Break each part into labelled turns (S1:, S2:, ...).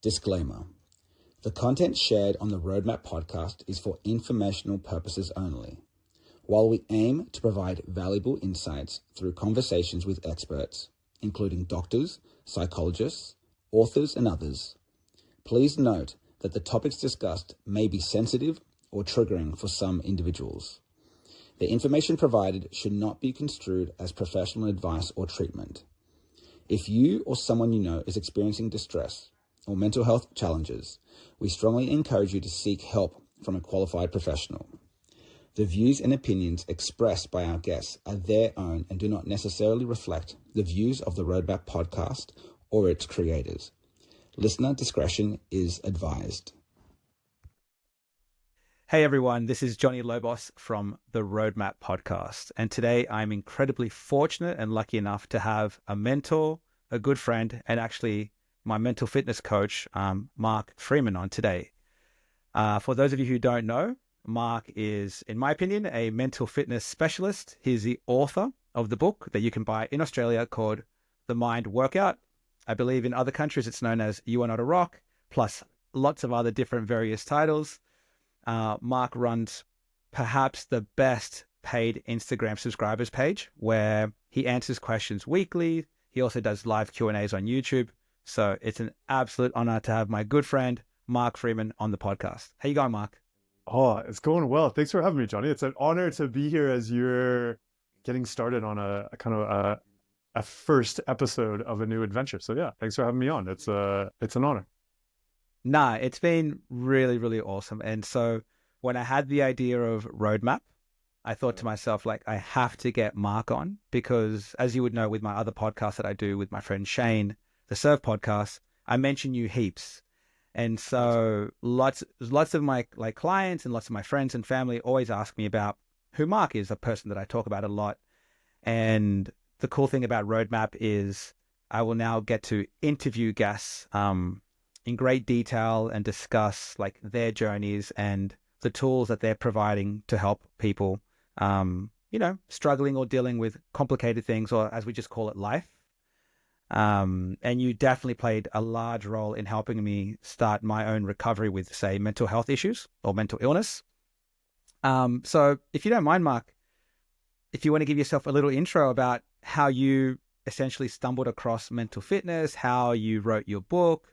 S1: Disclaimer. The content shared on the Roadmap podcast is for informational purposes only. While we aim to provide valuable insights through conversations with experts, including doctors, psychologists, authors, and others, please note that the topics discussed may be sensitive or triggering for some individuals. The information provided should not be construed as professional advice or treatment. If you or someone you know is experiencing distress or mental health challenges, we strongly encourage you to seek help from a qualified professional. The views and opinions expressed by our guests are their own and do not necessarily reflect the views of the Roadmap podcast or its creators. Listener discretion is advised.
S2: Hey everyone, this is Jonny Lobos from the Roadmap podcast. And today I'm incredibly fortunate and lucky enough to have a mentor, a good friend, and actually my mental fitness coach, Mark Freeman, on today. For those of you who don't know, Mark is, in my opinion, a mental fitness specialist. He's the author of the book that you can buy in Australia called The Mind Workout. I believe in other countries it's known as You Are Not a Rock, plus lots of other different various titles. Mark runs perhaps the best paid Instagram subscribers page where he answers questions weekly. He also does live Q&As on YouTube. So it's an absolute honor to have my good friend, Mark Freeman, on the podcast. How you going, Mark?
S3: Oh, it's going well. Thanks for having me, Jonny. It's an honor to be here as you're getting started on a kind of a first episode of a new adventure. So yeah, thanks for having me on. It's an honor.
S2: Nah, it's been really, really awesome. And so when I had the idea of Roadmap, I thought to myself, like, I have to get Mark on because, as you would know, with my other podcast that I do with my friend Shane, the Serve podcast, I mention you heaps. And so lots of my clients and lots of my friends and family always ask me about who Mark is, a person that I talk about a lot. And the cool thing about Roadmap is I will now get to interview guests in great detail and discuss like their journeys and the tools that they're providing to help people, struggling or dealing with complicated things, or as we just call it, life. And you definitely played a large role in helping me start my own recovery with, say, mental health issues or mental illness. So if you don't mind, Mark, if you want to give yourself a little intro about how you essentially stumbled across mental fitness, how you wrote your book,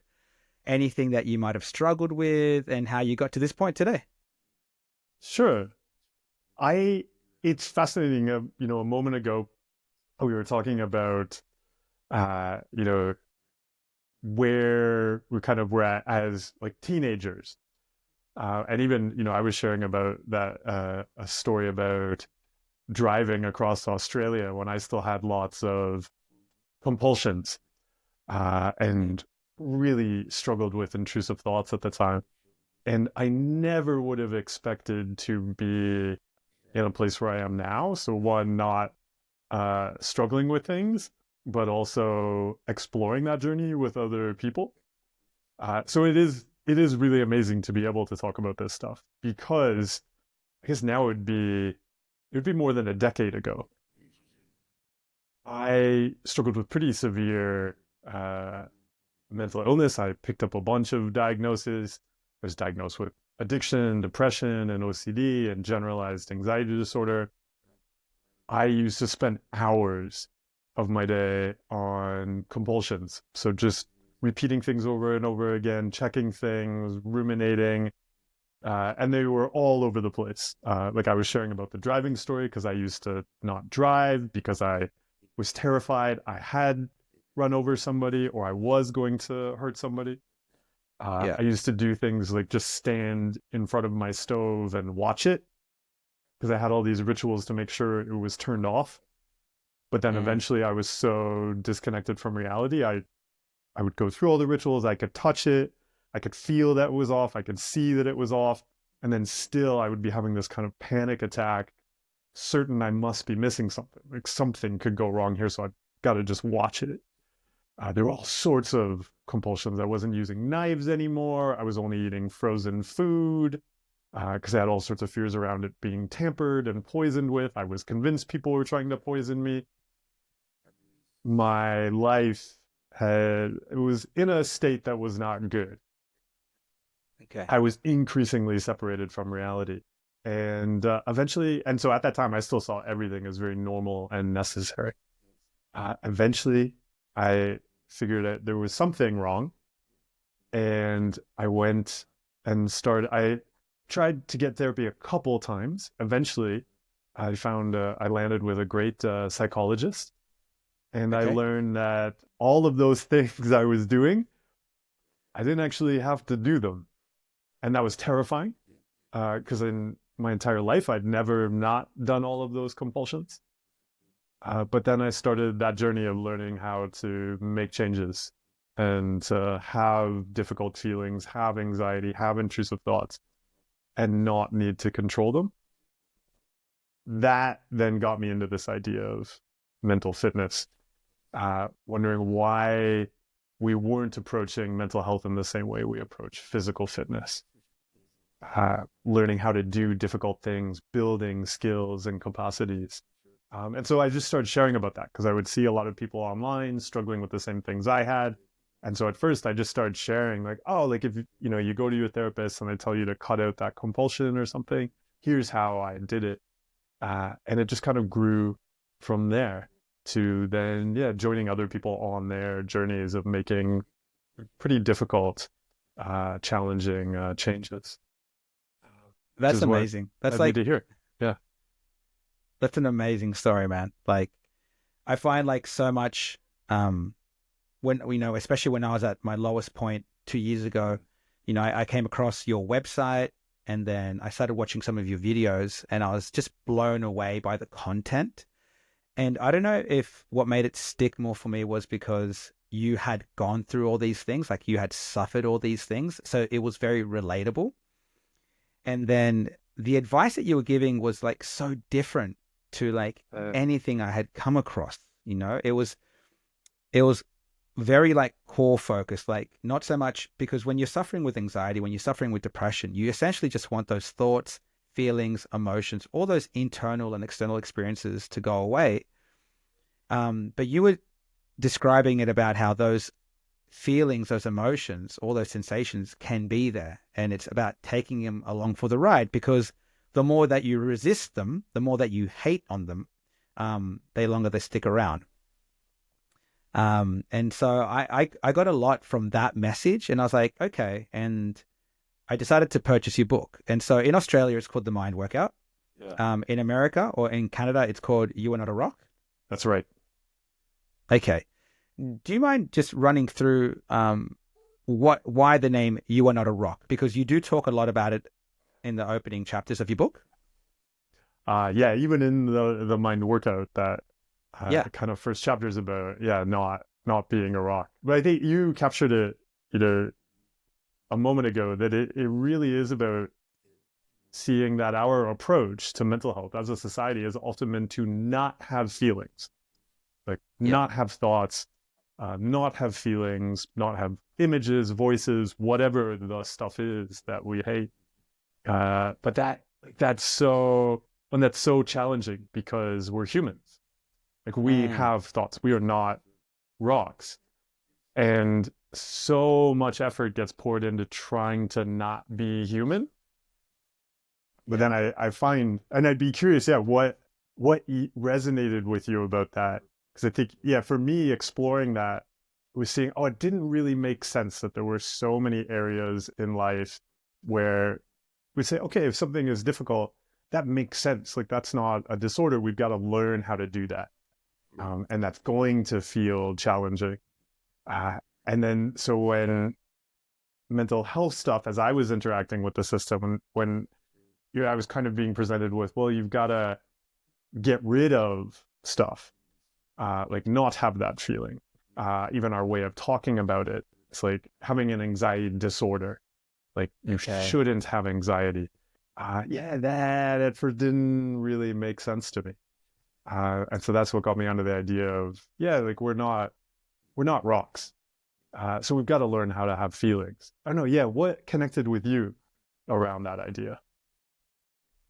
S2: anything that you might have struggled with, and how you got to this point today.
S3: Sure. It's fascinating. A moment ago, we were talking about, where we kind of were at as like teenagers. And even, I was sharing about that, a story about driving across Australia when I still had lots of compulsions, and really struggled with intrusive thoughts at the time. And I never would have expected to be in a place where I am now. So one, not struggling with things, but also exploring that journey with other people. So it is really amazing to be able to talk about this stuff, because I guess now it would be more than a decade ago. I struggled with pretty severe mental illness. I picked up a bunch of diagnoses. I was diagnosed with addiction, depression, and OCD, and generalized anxiety disorder. I used to spend hours of my day on compulsions. So just repeating things over and over again, checking things, ruminating, and they were all over the place. Like I was sharing about the driving story because I used to not drive because I was terrified I had run over somebody or I was going to hurt somebody. I used to do things like just stand in front of my stove and watch it because I had all these rituals to make sure it was turned off. But then eventually I was so disconnected from reality, I would go through all the rituals, I could touch it, I could feel that it was off, I could see that it was off, and then still I would be having this kind of panic attack, certain I must be missing something, like something could go wrong here, so I've got to just watch it. There were all sorts of compulsions. I wasn't using knives anymore. I was only eating frozen food because I had all sorts of fears around it being tampered and poisoned with. I was convinced people were trying to poison me. My life it was in a state that was not good.
S2: Okay.
S3: I was increasingly separated from reality. And eventually, and so at that time, I still saw everything as very normal and necessary. Eventually, I figured that there was something wrong. And I went and I tried to get therapy a couple times. Eventually, I landed with a great psychologist. And I
S2: Okay.
S3: learned that all of those things I was doing, I didn't actually have to do them. And that was terrifying because in my entire life, I'd never not done all of those compulsions. But then I started that journey of learning how to make changes and to have difficult feelings, have anxiety, have intrusive thoughts, and not need to control them. That then got me into this idea of mental fitness, wondering why we weren't approaching mental health in the same way we approach physical fitness. Learning how to do difficult things, building skills and capacities. And so I just started sharing about that because I would see a lot of people online struggling with the same things I had. And so at first I just started sharing like, oh, like if you go to your therapist and they tell you to cut out that compulsion or something, here's how I did it. And it just kind of grew from there to then, joining other people on their journeys of making pretty difficult, challenging changes.
S2: That's amazing. That's
S3: like to hear. Yeah.
S2: That's an amazing story, man. Like, I find like so much, when, especially when I was at my lowest point 2 years ago, I came across your website and then I started watching some of your videos and I was just blown away by the content. And I don't know if what made it stick more for me was because you had gone through all these things, like you had suffered all these things. So it was very relatable. And then the advice that you were giving was like so different to like anything I had come across. It was very like core focused, like not so much because when you're suffering with anxiety, when you're suffering with depression, you essentially just want those thoughts, feelings, emotions, all those internal and external experiences to go away. But you were describing it about how those feelings, those emotions, all those sensations can be there. And it's about taking them along for the ride, because the more that you resist them, the more that you hate on them, the longer they stick around. And so I got a lot from that message and I was like, okay. And I decided to purchase your book. And so in Australia, it's called The Mind Workout.
S3: Yeah.
S2: In America or in Canada, it's called You Are Not a Rock.
S3: That's right.
S2: Okay. Do you mind just running through why the name You Are Not a Rock? Because you do talk a lot about it in the opening chapters of your book.
S3: Even in the Mind Workout, that kind of first chapter is about not being a rock. But I think you captured it, a moment ago, that it really is about seeing that our approach to mental health as a society is often meant to not have feelings, like not have thoughts, not have feelings, not have images, voices, whatever the stuff is that we hate. But that's so challenging because we're humans. Like we have thoughts. We are not rocks. And so much effort gets poured into trying to not be human. But then I find, and I'd be curious, what resonated with you about that? Because I think, for me, exploring that was seeing, it didn't really make sense that there were so many areas in life where we say, okay, if something is difficult, that makes sense. Like that's not a disorder. We've got to learn how to do that. And that's going to feel challenging. And then, so when mental health stuff, as I was interacting with the system, when I was kind of being presented with, well, you've got to get rid of stuff, like not have that feeling. Even our way of talking about it, it's like having an anxiety disorder. Like you shouldn't have anxiety. That at first didn't really make sense to me. And so that's what got me onto the idea of, like we're not rocks. So we've got to learn how to have feelings. I don't know. What connected with you around that idea?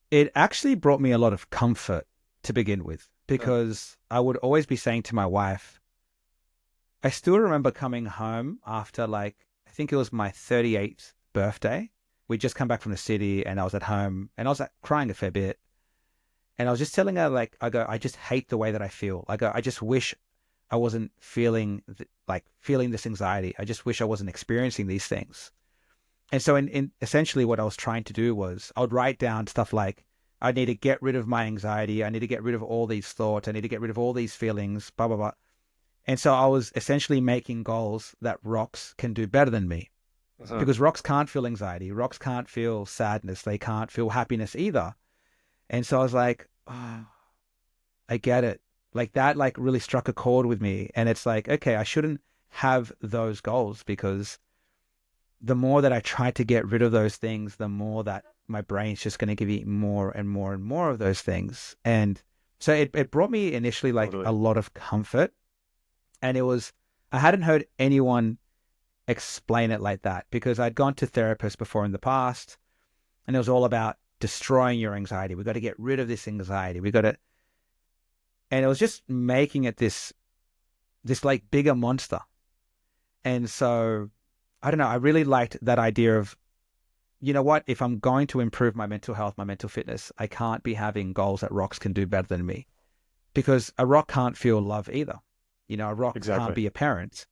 S2: It actually brought me a lot of comfort to begin with, because I would always be saying to my wife, I still remember coming home after I think it was my 38th birthday. We'd just come back from the city and I was at home and I was crying a fair bit. And I was just telling her, I go, I just hate the way that I feel. I go, I just wish I wasn't feeling feeling this anxiety. I just wish I wasn't experiencing these things. And so in essentially what I was trying to do was I would write down stuff like, I need to get rid of my anxiety. I need to get rid of all these thoughts. I need to get rid of all these feelings, blah, blah, blah. And so I was essentially making goals that rocks can do better than me, because rocks can't feel anxiety. Rocks can't feel sadness. They can't feel happiness either. And so I was like, oh, I get it. That really struck a chord with me. And it's like, okay, I shouldn't have those goals, because the more that I try to get rid of those things, the more that my brain's just going to give me more and more and more of those things. And so it brought me initially
S3: Totally.
S2: a lot of comfort. And I hadn't heard anyone explain it like that, because I'd gone to therapists before in the past and it was all about destroying your anxiety. We've got to get rid of this anxiety. And it was just making it this bigger monster. And so, I don't know, I really liked that idea of, you know what, if I'm going to improve my mental health, my mental fitness, I can't be having goals that rocks can do better than me, because a rock can't feel love either. A rock can't be a parent.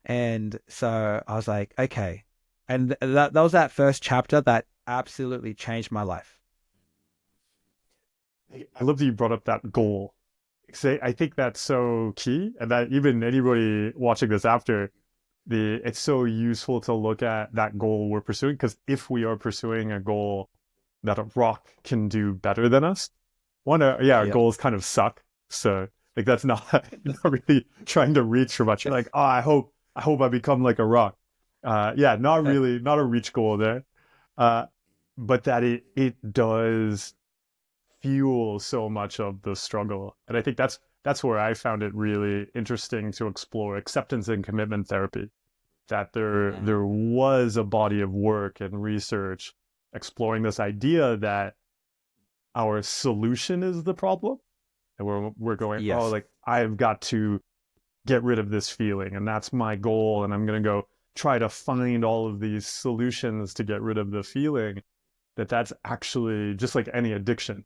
S2: And so I was like, okay. And that was that first chapter that absolutely changed my life.
S3: I love that you brought up that goal. I think that's so key, and that even anybody watching this after, it's so useful to look at that goal we're pursuing, because if we are pursuing a goal that a rock can do better than us, our goals kind of suck. So that's not, you're not really trying to reach for much. You're like, oh, I hope I become like a rock. Not really, not a reach goal there. But that it does fuel so much of the struggle. And I think that's where I found it really interesting to explore acceptance and commitment therapy. That there was a body of work and research exploring this idea that our solution is the problem. And we're going,
S2: Yes.
S3: I've got to get rid of this feeling, and that's my goal, and I'm going to go try to find all of these solutions to get rid of the feeling. That's actually just like any addiction.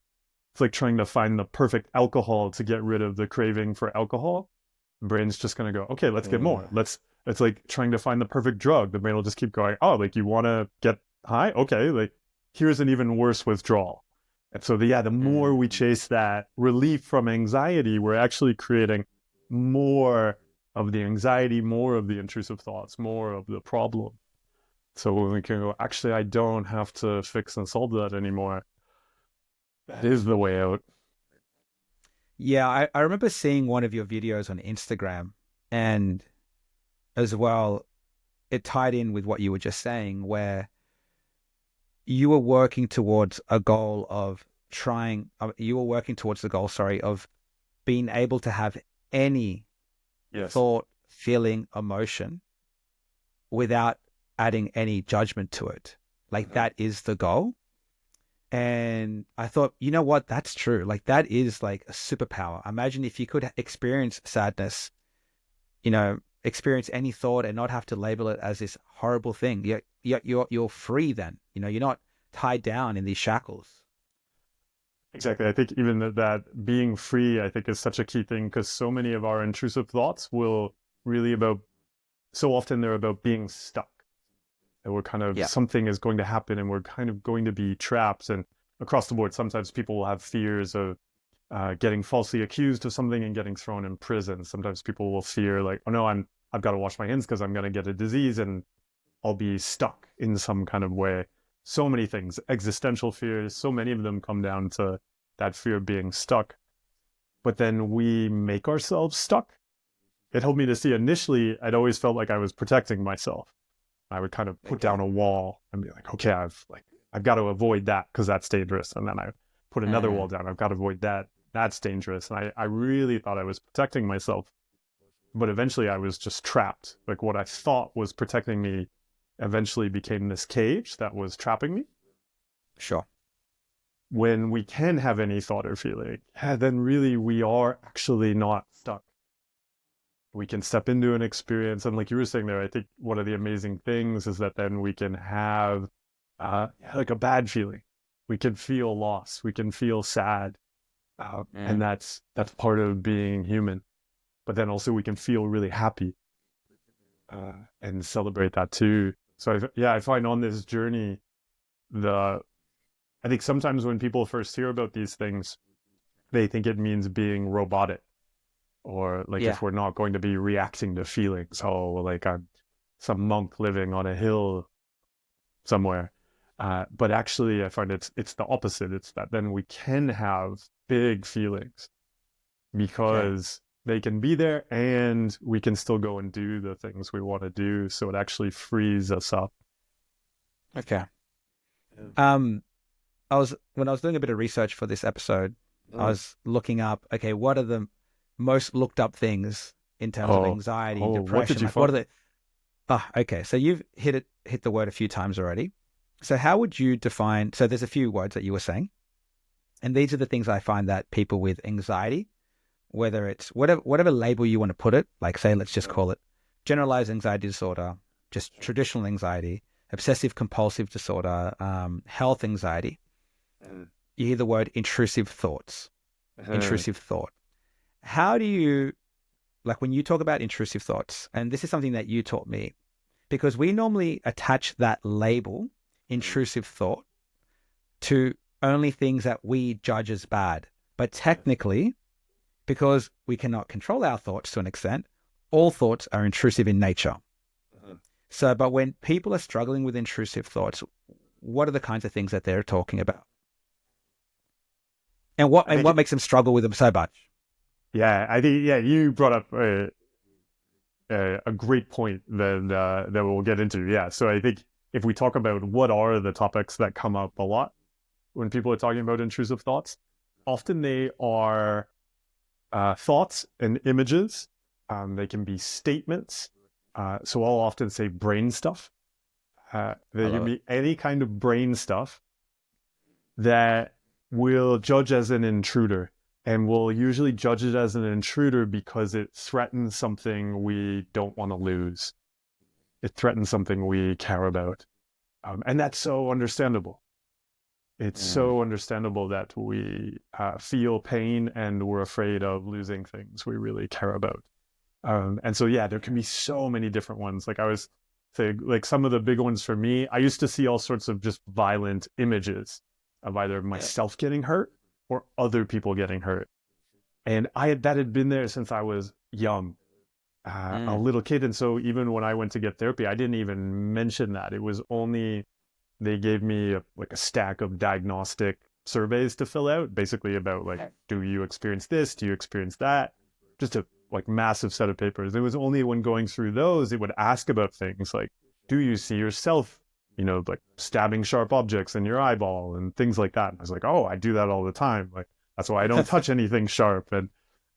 S3: It's like trying to find the perfect alcohol to get rid of the craving for alcohol. The brain's just going to go, okay, let's get more. It's like trying to find the perfect drug. The brain will just keep going, oh, you want to get high? Okay, here's an even worse withdrawal. And so the more we chase that relief from anxiety, we're actually creating more of the anxiety, more of the intrusive thoughts, more of the problem. So when we can go, actually, I don't have to fix and solve that anymore. That is the way out.
S2: Yeah, I remember seeing one of your videos on Instagram, and as well, it tied in with what you were just saying, where you were working towards a goal of of being able to have any thought, feeling, emotion without adding any judgment to it. That is the goal. And I thought, you know what? That's true. That is a superpower. Imagine if you could experience sadness, experience any thought and not have to label it as this horrible thing. You're free then. You're not tied down in these shackles.
S3: Exactly. I think even that being free, I think, is such a key thing, because so many of our intrusive thoughts so often they're about being stuck. And we're kind of, something is going to happen and we're kind of going to be trapped. And across the board, sometimes people will have fears of getting falsely accused of something and getting thrown in prison. Sometimes people will fear oh no, I've got to wash my hands because I'm going to get a disease and I'll be stuck in some kind of way. So many things, existential fears, so many of them come down to that fear of being stuck. But then we make ourselves stuck. It helped me to see, initially, I'd always felt like I was protecting myself. I would kind of put down a wall and be like, okay, I've got to avoid that because that's dangerous. And then I put another wall down. I've got to avoid that. That's dangerous. And I really thought I was protecting myself. But eventually I was just trapped. What I thought was protecting me eventually became this cage that was trapping me.
S2: Sure.
S3: When we can have any thought or feeling, then really we are actually not stuck. we can step into an experience. And like you were saying there, I think one of the amazing things is that then we can have like a bad feeling. We can feel loss. We can feel sad. And that's part of being human. But then also we can feel really happy and celebrate that too. So I find on this journey, I think sometimes when people first hear about these things, they think it means being robotic, or like
S2: Yeah.
S3: if we're not going to be reacting to feelings. Oh, like I'm some monk living on a hill somewhere. But actually, I find it's the opposite. It's that then we can have big feelings because they can be there, and we can still go and do the things we want to do. So it actually frees us up.
S2: Okay. When I was doing a bit of research for this episode, I was looking up, okay, what are the most looked up things in terms of anxiety, depression?
S3: What did you
S2: like,
S3: find?
S2: what are the? Okay. So you've hit the word a few times already. So how would you define? So there's a few words that you were saying, and these are the things I find that people with anxiety, whether it's whatever label you want to put it, like say, let's just call it generalized anxiety disorder, just traditional anxiety, obsessive compulsive disorder, health anxiety. You hear the word intrusive thoughts, intrusive thought. How do you, like when you talk about intrusive thoughts, and this is something that you taught me, because we normally attach that label, intrusive thought, to only things that we judge as bad. But technically, because we cannot control our thoughts to an extent, all thoughts are intrusive in nature. So, but when people are struggling with intrusive thoughts, what are the kinds of things that they're talking about? And what makes them struggle with them so much?
S3: Yeah, I think you brought up a great point that we'll get into. Yeah, so I think if we talk about what are the topics that come up a lot when people are talking about intrusive thoughts, often they are thoughts and images. They can be statements. So I'll often say brain stuff. There can be any kind of brain stuff that we'll judge as an intruder. And we'll usually judge it as an intruder because it threatens something we don't want to lose. It threatens something we care about. And that's so understandable. It's so understandable that we feel pain and we're afraid of losing things we really care about. And so, yeah, there can be so many different ones. Like I was saying, like some of the big ones for me, I used to see all sorts of just violent images of either myself getting hurt or other people getting hurt. And that had been there since I was young, a little kid. And so even when I went to get therapy, I didn't even mention that. It was only they gave me a stack of diagnostic surveys to fill out, basically about like, do you experience this? Do you experience that? Just a massive set of papers. It was only when going through those, it would ask about things like, do you see yourself, like stabbing sharp objects in your eyeball and things like that. And I was like, oh, I do that all the time. Like, that's why I don't touch anything sharp. But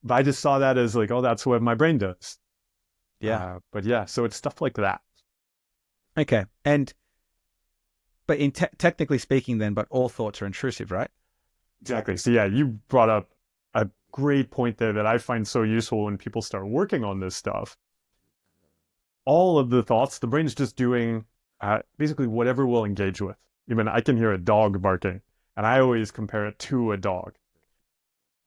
S3: I just saw that as like, oh, that's what my brain does.
S2: Yeah.
S3: But yeah, so it's stuff like that.
S2: Okay. But in technically speaking then, but all thoughts are intrusive, right?
S3: Exactly. So yeah, you brought up a great point there that I find so useful when people start working on this stuff. All of the thoughts, the brain's just doing basically whatever we'll engage with. Even I can hear a dog barking, and I always compare it to a dog.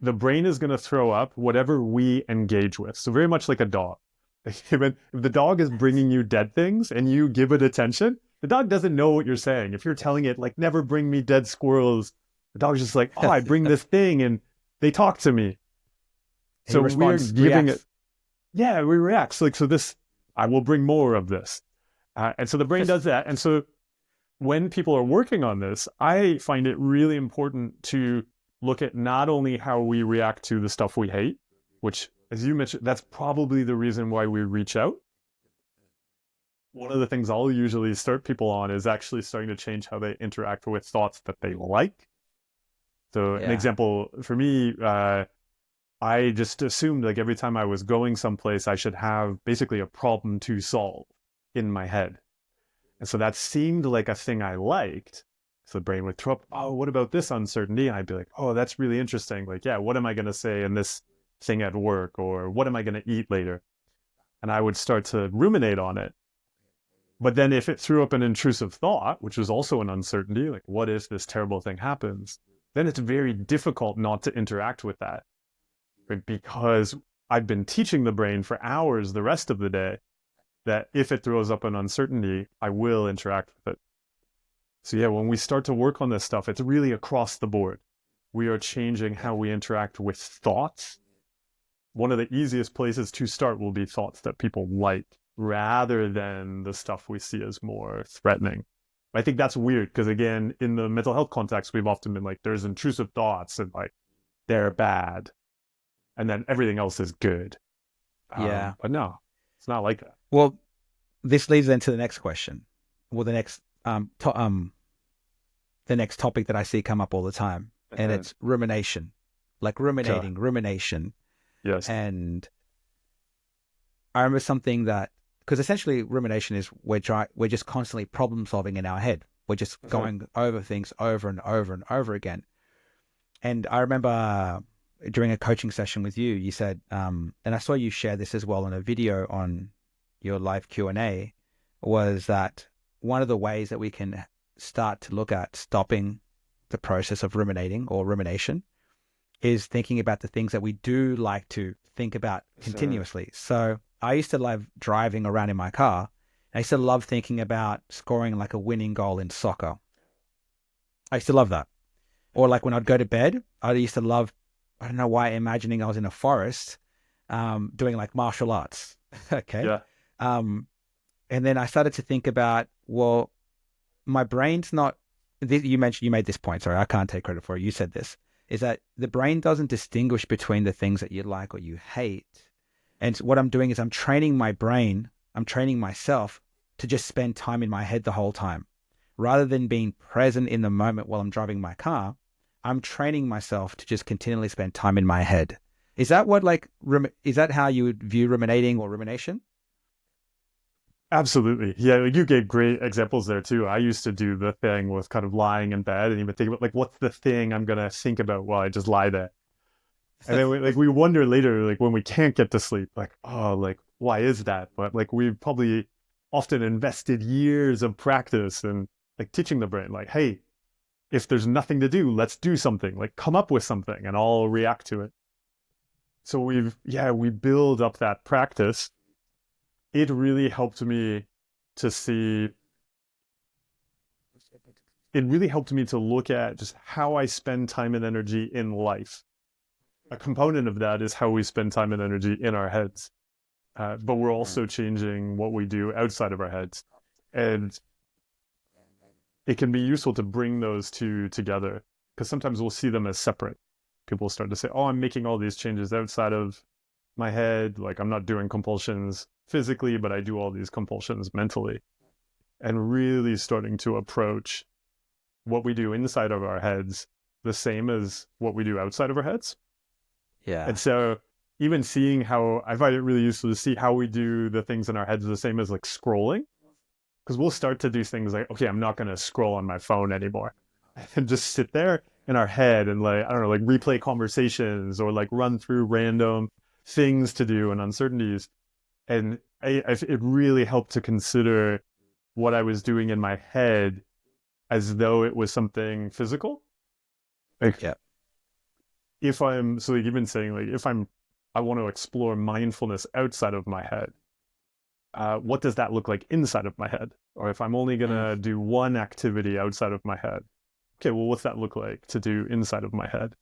S3: The brain is going to throw up whatever we engage with. So very much like a dog. If the dog is bringing you dead things and you give it attention, the dog doesn't know what you're saying. If you're telling it, like, never bring me dead squirrels, the dog's just like, oh, I bring this thing and they talk to me. So we're giving it. Yeah, we react. So this, I will bring more of this. And so the brain does that. And so when people are working on this, I find it really important to look at not only how we react to the stuff we hate, which, as you mentioned, that's probably the reason why we reach out. One of the things I'll usually start people on is actually starting to change how they interact with thoughts that they like. So an example for me, I just assumed like every time I was going someplace, I should have basically a problem to solve in my head. And so that seemed like a thing I liked. So the brain would throw up, oh, what about this uncertainty? And I'd be like, oh, that's really interesting. Like, yeah, what am I going to say in this thing at work? Or what am I going to eat later? and I would start to ruminate on it. But then if it threw up an intrusive thought, which was also an uncertainty, like what if this terrible thing happens, then it's very difficult not to interact with that, right? Because I've been teaching the brain for hours the rest of the day that if it throws up an uncertainty, I will interact with it. So yeah, when we start to work on this stuff, it's really across the board. We are changing how we interact with thoughts. One of the easiest places to start will be thoughts that people like, rather than the stuff we see as more threatening. I think that's weird because, again, in the mental health context, we've often been like, there's intrusive thoughts and like they're bad, and then everything else is good.
S2: Yeah.
S3: But no, it's not like that.
S2: Well, this leads into the next question. Well, the next topic that I see come up all the time, and it's rumination, like rumination.
S3: Yes.
S2: And I remember something that, because essentially rumination is we're just constantly problem solving in our head. We're just going over things over and over and over again. And I remember during a coaching session with you, you said, and I saw you share this as well in a video on your live Q&A, was that one of the ways that we can start to look at stopping the process of ruminating or rumination is thinking about the things that we do like to think about continuously. So I used to love driving around in my car. I used to love thinking about scoring like a winning goal in soccer. I used to love that. Or like when I'd go to bed, I used to love, I don't know why, imagining I was in a forest doing like martial arts. Okay.
S3: Yeah.
S2: And then I started to think about, well, my brain's not, you made this point, sorry, I can't take credit for it. You said this, is that the brain doesn't distinguish between the things that you like or you hate. And what I'm doing is I'm training my brain, I'm training myself to just spend time in my head the whole time. Rather than being present in the moment while I'm driving my car, I'm training myself to just continually spend time in my head. Is that what is that how you would view ruminating or rumination?
S3: Absolutely. Yeah, you gave great examples there too. I used to do the thing with kind of lying in bed and even think about like, what's the thing I'm going to think about while I just lie there? And then we wonder later, like when we can't get to sleep, like, oh, like, why is that? But like, we've probably often invested years of practice and like teaching the brain, like, hey, if there's nothing to do, let's do something, like come up with something and I'll react to it. So we build up that practice. It really helped me to see, it really helped me to look at just how I spend time and energy in life. A component of that is how we spend time and energy in our heads. But we're also changing what we do outside of our heads. And it can be useful to bring those two together because sometimes we'll see them as separate. People start to say, oh, I'm making all these changes outside of my head. Like I'm not doing compulsions physically, but I do all these compulsions mentally. And really starting to approach what we do inside of our heads the same as what we do outside of our heads.
S2: Yeah.
S3: And so even seeing how, I find it really useful to see how we do the things in our heads the same as like scrolling. Because we'll start to do things like, okay, I'm not going to scroll on my phone anymore. And just sit there in our head and like, I don't know, like replay conversations or like run through random things to do and uncertainties. And it really helped to consider what I was doing in my head as though it was something physical. Like,
S2: yeah.
S3: If I'm, so like you've been saying, like, if I want to explore mindfulness outside of my head, what does that look like inside of my head? Or if I'm only going to do one activity outside of my head, okay, well, what's that look like to do inside of my head?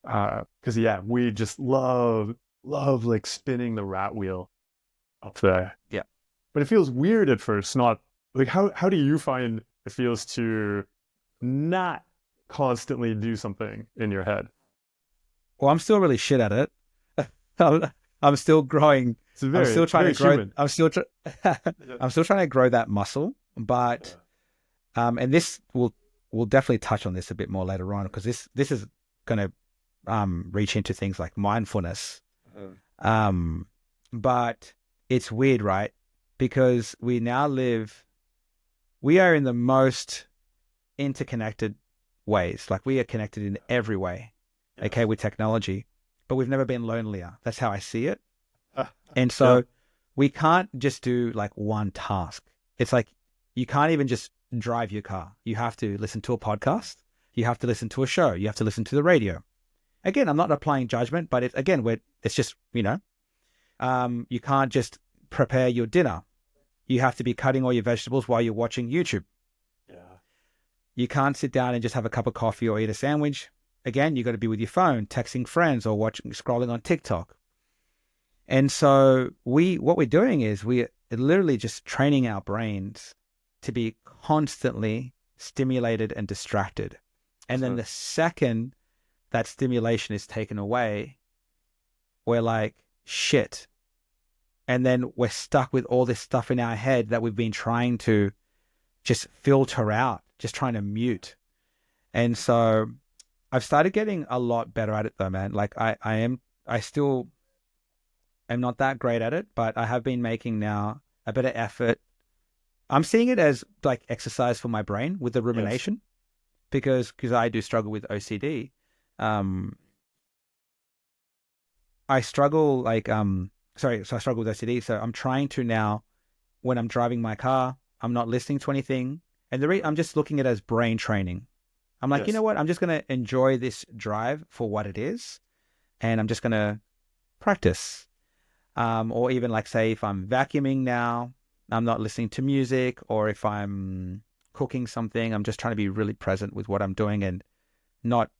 S3: Because yeah, we just love like spinning the rat wheel up there.
S2: Yeah.
S3: But it feels weird at first, not like, how do you find it feels to not constantly do something in your head?
S2: Well, I'm still really shit at it. I'm still growing. I'm still trying to grow.
S3: Human.
S2: I'm still trying to grow that muscle. But and this we'll definitely touch on this a bit more later on because this is going to reach into things like mindfulness. But it's weird, right? Because we are in the most interconnected ways. Like we are connected in every way. Yes. Okay, with technology, but we've never been lonelier. That's how I see it. And so we can't just do like one task. It's like you can't even just drive your car. You have to listen to a podcast. You have to listen to a show. You have to listen to the radio. Again, I'm not applying judgment, but it's just, you can't just prepare your dinner. You have to be cutting all your vegetables while you're watching YouTube.
S3: Yeah.
S2: You can't sit down and just have a cup of coffee or eat a sandwich. Again, you got to be with your phone, texting friends or scrolling on TikTok. And so what we're doing is we're literally just training our brains to be constantly stimulated and distracted. And then the second that stimulation is taken away, we're like, shit. And then we're stuck with all this stuff in our head that we've been trying to just filter out, just trying to mute. And so I've started getting a lot better at it though, man. Like I still am not that great at it, but I have been making now a bit of effort. I'm seeing it as like exercise for my brain with the rumination, because I do struggle with OCD. I struggle so I struggle with OCD. So I'm trying to now, when I'm driving my car, I'm not listening to anything. And I'm just looking at it as brain training. I'm like, you know what? I'm just going to enjoy this drive for what it is. And I'm just going to practice. Or even like, say, if I'm vacuuming now, I'm not listening to music, or if I'm cooking something, I'm just trying to be really present with what I'm doing and not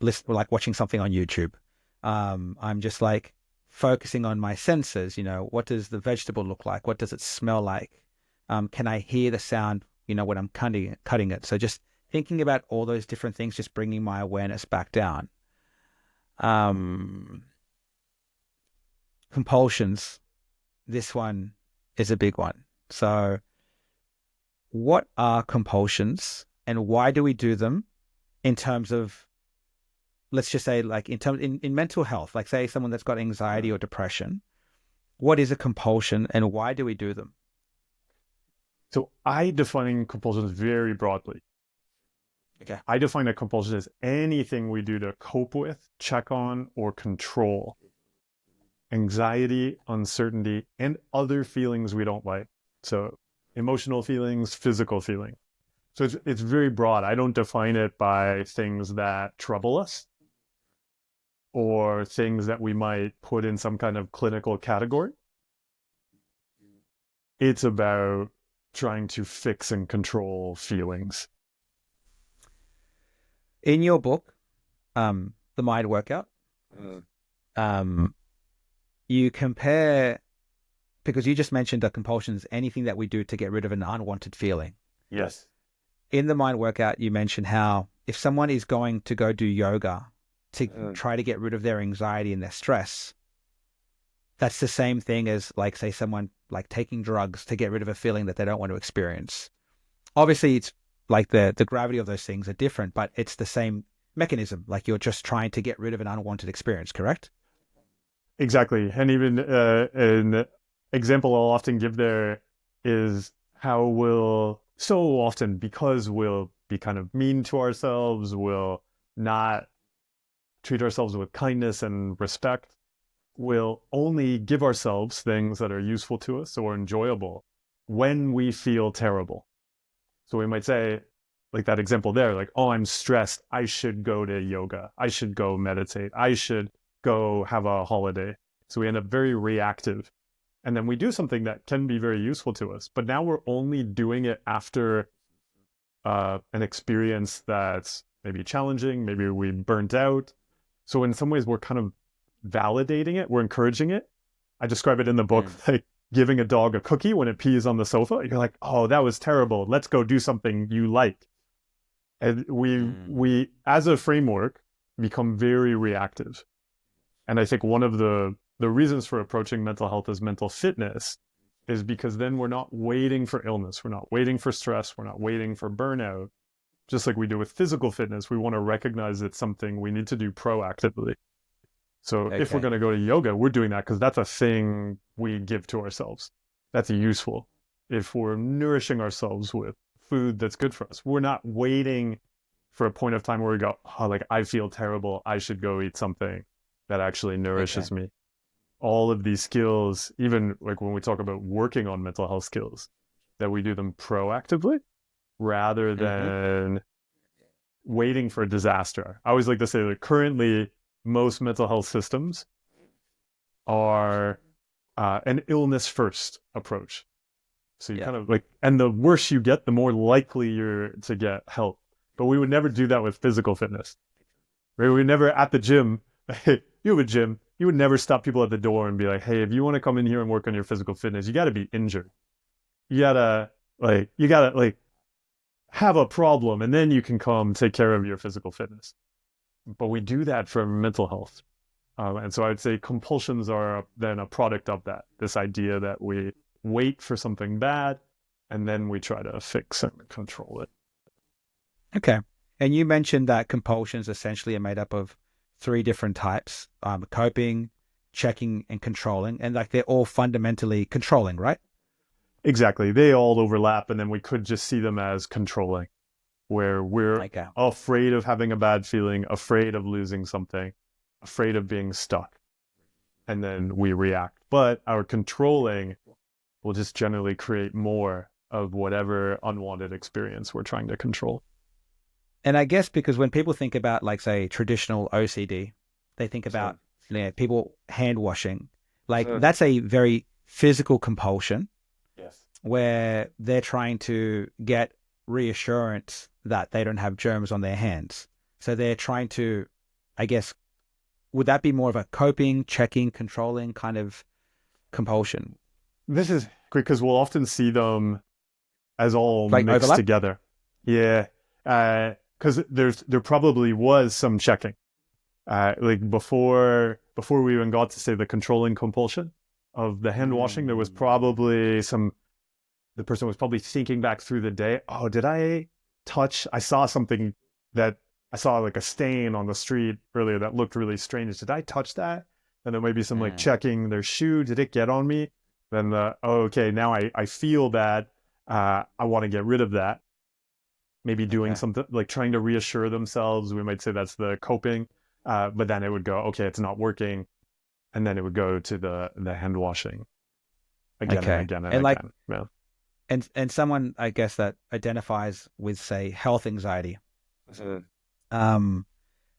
S2: like watching something on YouTube. I'm just like focusing on my senses. What does the vegetable look like? What does it smell like? Can I hear the sound, when I'm cutting it? So just thinking about all those different things, just bringing my awareness back down. Compulsions. This one is a big one. So what are compulsions and why do we do them in terms of, let's just say like in mental health, like say someone that's got anxiety or depression, what is a compulsion and why do we do them?
S3: So I define compulsions very broadly.
S2: Okay.
S3: I define a compulsion as anything we do to cope with, check on, or control anxiety, uncertainty, and other feelings we don't like. So emotional feelings, physical feeling. So it's very broad. I don't define it by things that trouble us or things that we might put in some kind of clinical category. It's about trying to fix and control feelings.
S2: In your book, The Mind Workout, you compare, because you just mentioned that compulsion is anything that we do to get rid of an unwanted feeling.
S3: Yes.
S2: In the Mind Workout, you mentioned how if someone is going to go do yoga to try to get rid of their anxiety and their stress, that's the same thing as like, say, someone like taking drugs to get rid of a feeling that they don't want to experience. Obviously, it's like the gravity of those things are different, but it's the same mechanism. Like you're just trying to get rid of an unwanted experience, correct?
S3: Exactly. And even an example I'll often give there is how so often, because we'll be kind of mean to ourselves, we'll not treat ourselves with kindness and respect, we'll only give ourselves things that are useful to us or enjoyable when we feel terrible. So we might say, like that example there, like, oh, I'm stressed, I should go to yoga, I should go meditate, I should go have a holiday. So we end up very reactive. And then we do something that can be very useful to us, but now we're only doing it after an experience that's maybe challenging, maybe we burnt out. So in some ways we're kind of validating it, we're encouraging it. I describe it in the book like giving a dog a cookie when it pees on the sofa. You're like, oh, that was terrible, let's go do something you like. And we as a framework become very reactive. And I think one of the reasons for approaching mental health as mental fitness is because then we're not waiting for illness, we're not waiting for stress, we're not waiting for burnout. Just like we do with physical fitness, we want to recognize it's something we need to do proactively. So if we're going to go to yoga, we're doing that because that's a thing we give to ourselves. That's useful. If we're nourishing ourselves with food that's good for us, we're not waiting for a point of time where we go, oh, like I feel terrible, I should go eat something that actually nourishes me. all of these skills, even like when we talk about working on mental health skills, that we do them proactively rather than waiting for a disaster. I always like to say that currently most mental health systems are an illness first approach. So you kind of like, and the worse you get, the more likely you're to get help. But we would never do that with physical fitness. Right? We would never at the gym, hey, you have a gym, you would never stop people at the door and be like, hey, if you want to come in here and work on your physical fitness, you got to be injured. You gotta have a problem and then you can come take care of your physical fitness. But we do that for mental health. And so I'd say compulsions are then a product of that, this idea that we wait for something bad and then we try to fix and control it.
S2: Okay. And you mentioned that compulsions essentially are made up of 3 different types, coping, checking, and controlling. And like they're all fundamentally controlling, right?
S3: Exactly. They all overlap, and then we could just see them as controlling, where we're afraid of having a bad feeling, afraid of losing something, afraid of being stuck, and then we react. But our controlling will just generally create more of whatever unwanted experience we're trying to control.
S2: And I guess because when people think about, like, say, traditional OCD, they think about people hand washing. Like, that's a very physical compulsion.
S3: Yes.
S2: Where they're trying to get reassurance that they don't have germs on their hands. So they're trying to, I guess, would that be more of a coping, checking, controlling kind of compulsion?
S3: This is quick because we'll often see them as all
S2: like
S3: mixed
S2: overlap?
S3: Together. Yeah. Because there probably was some checking. Like before we even got to say the controlling compulsion of the hand washing, there was probably the person was probably thinking back through the day. Oh, did I saw something that I saw like a stain on the street earlier that looked really strange. Did I touch that? And then maybe some like checking their shoe. Did it get on me? Then okay, now I feel bad. I want to get rid of that. Maybe doing something like trying to reassure themselves. We might say that's the coping. But then it would go, okay, it's not working. And then it would go to the hand washing again and again and
S2: like,
S3: again. Yeah.
S2: And someone, I guess, that identifies with, say, health anxiety,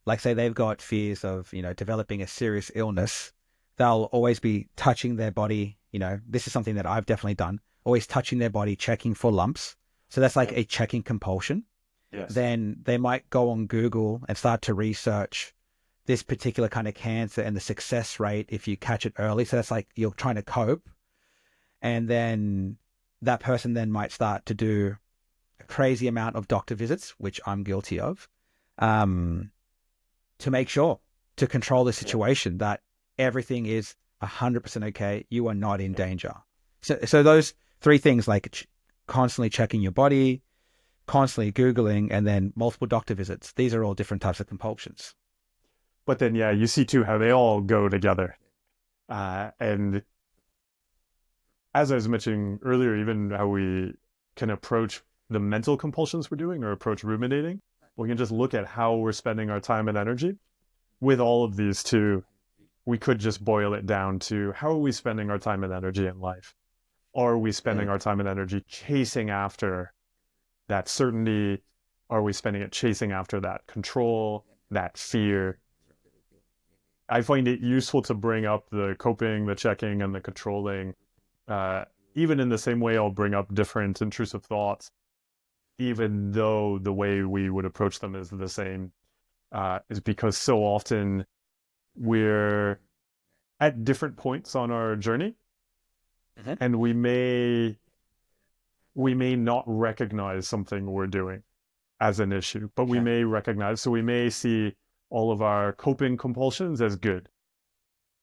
S2: like, say, they've got fears of, developing a serious illness, they'll always be touching their body. This is something that I've definitely done, always touching their body, checking for lumps. So that's like a checking compulsion.
S3: Yes.
S2: Then they might go on Google and start to research this particular kind of cancer and the success rate if you catch it early. So that's like you're trying to cope. And then that person then might start to do a crazy amount of doctor visits, which I'm guilty of, to make sure, to control the situation, that everything is 100% okay. You are not in danger. So those 3 things, like constantly checking your body, constantly Googling, and then multiple doctor visits, these are all different types of compulsions.
S3: But then, you see too how they all go together. And as I was mentioning earlier, even how we can approach the mental compulsions we're doing or approach ruminating, we can just look at how we're spending our time and energy. With all of these too, we could just boil it down to how are we spending our time and energy in life? Are we spending our time and energy chasing after that certainty? Are we spending it chasing after that control, that fear? I find it useful to bring up the coping, the checking, and the controlling. Even in the same way I'll bring up different intrusive thoughts, even though the way we would approach them is the same, is because so often we're at different points on our journey, and we may not recognize something we're doing as an issue, but we may recognize, so we may see all of our coping compulsions as good.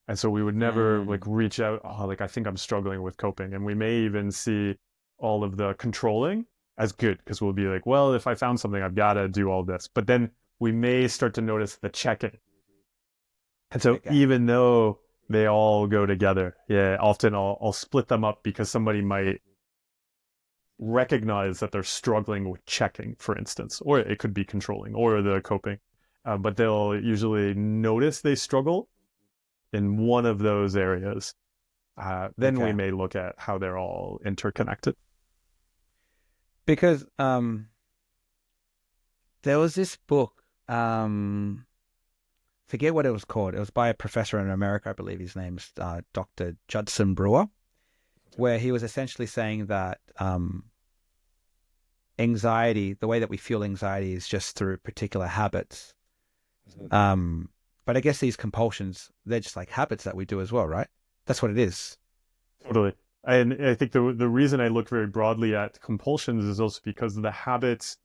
S3: And so we would never like reach out, like I think I'm struggling with coping. And we may even see all of the controlling as good, because we'll be like, well, if I found something, I've got to do all this. But then we may start to notice the checking. And so even though they all go together, often I'll split them up because somebody might recognize that they're struggling with checking, for instance, or it could be controlling or the coping. But they'll usually notice they struggle in one of those areas, then we
S2: Okay.
S3: may look at how they're all interconnected.
S2: Because there was this book, forget what it was called. It was by a professor in America, I believe his name's Dr. Judson Brewer, where he was essentially saying that anxiety, the way that we feel anxiety is just through particular habits. But I guess these compulsions, they're just like habits that we do as well, right? That's what it is.
S3: Totally. And I think the reason I look very broadly at compulsions is also because the habits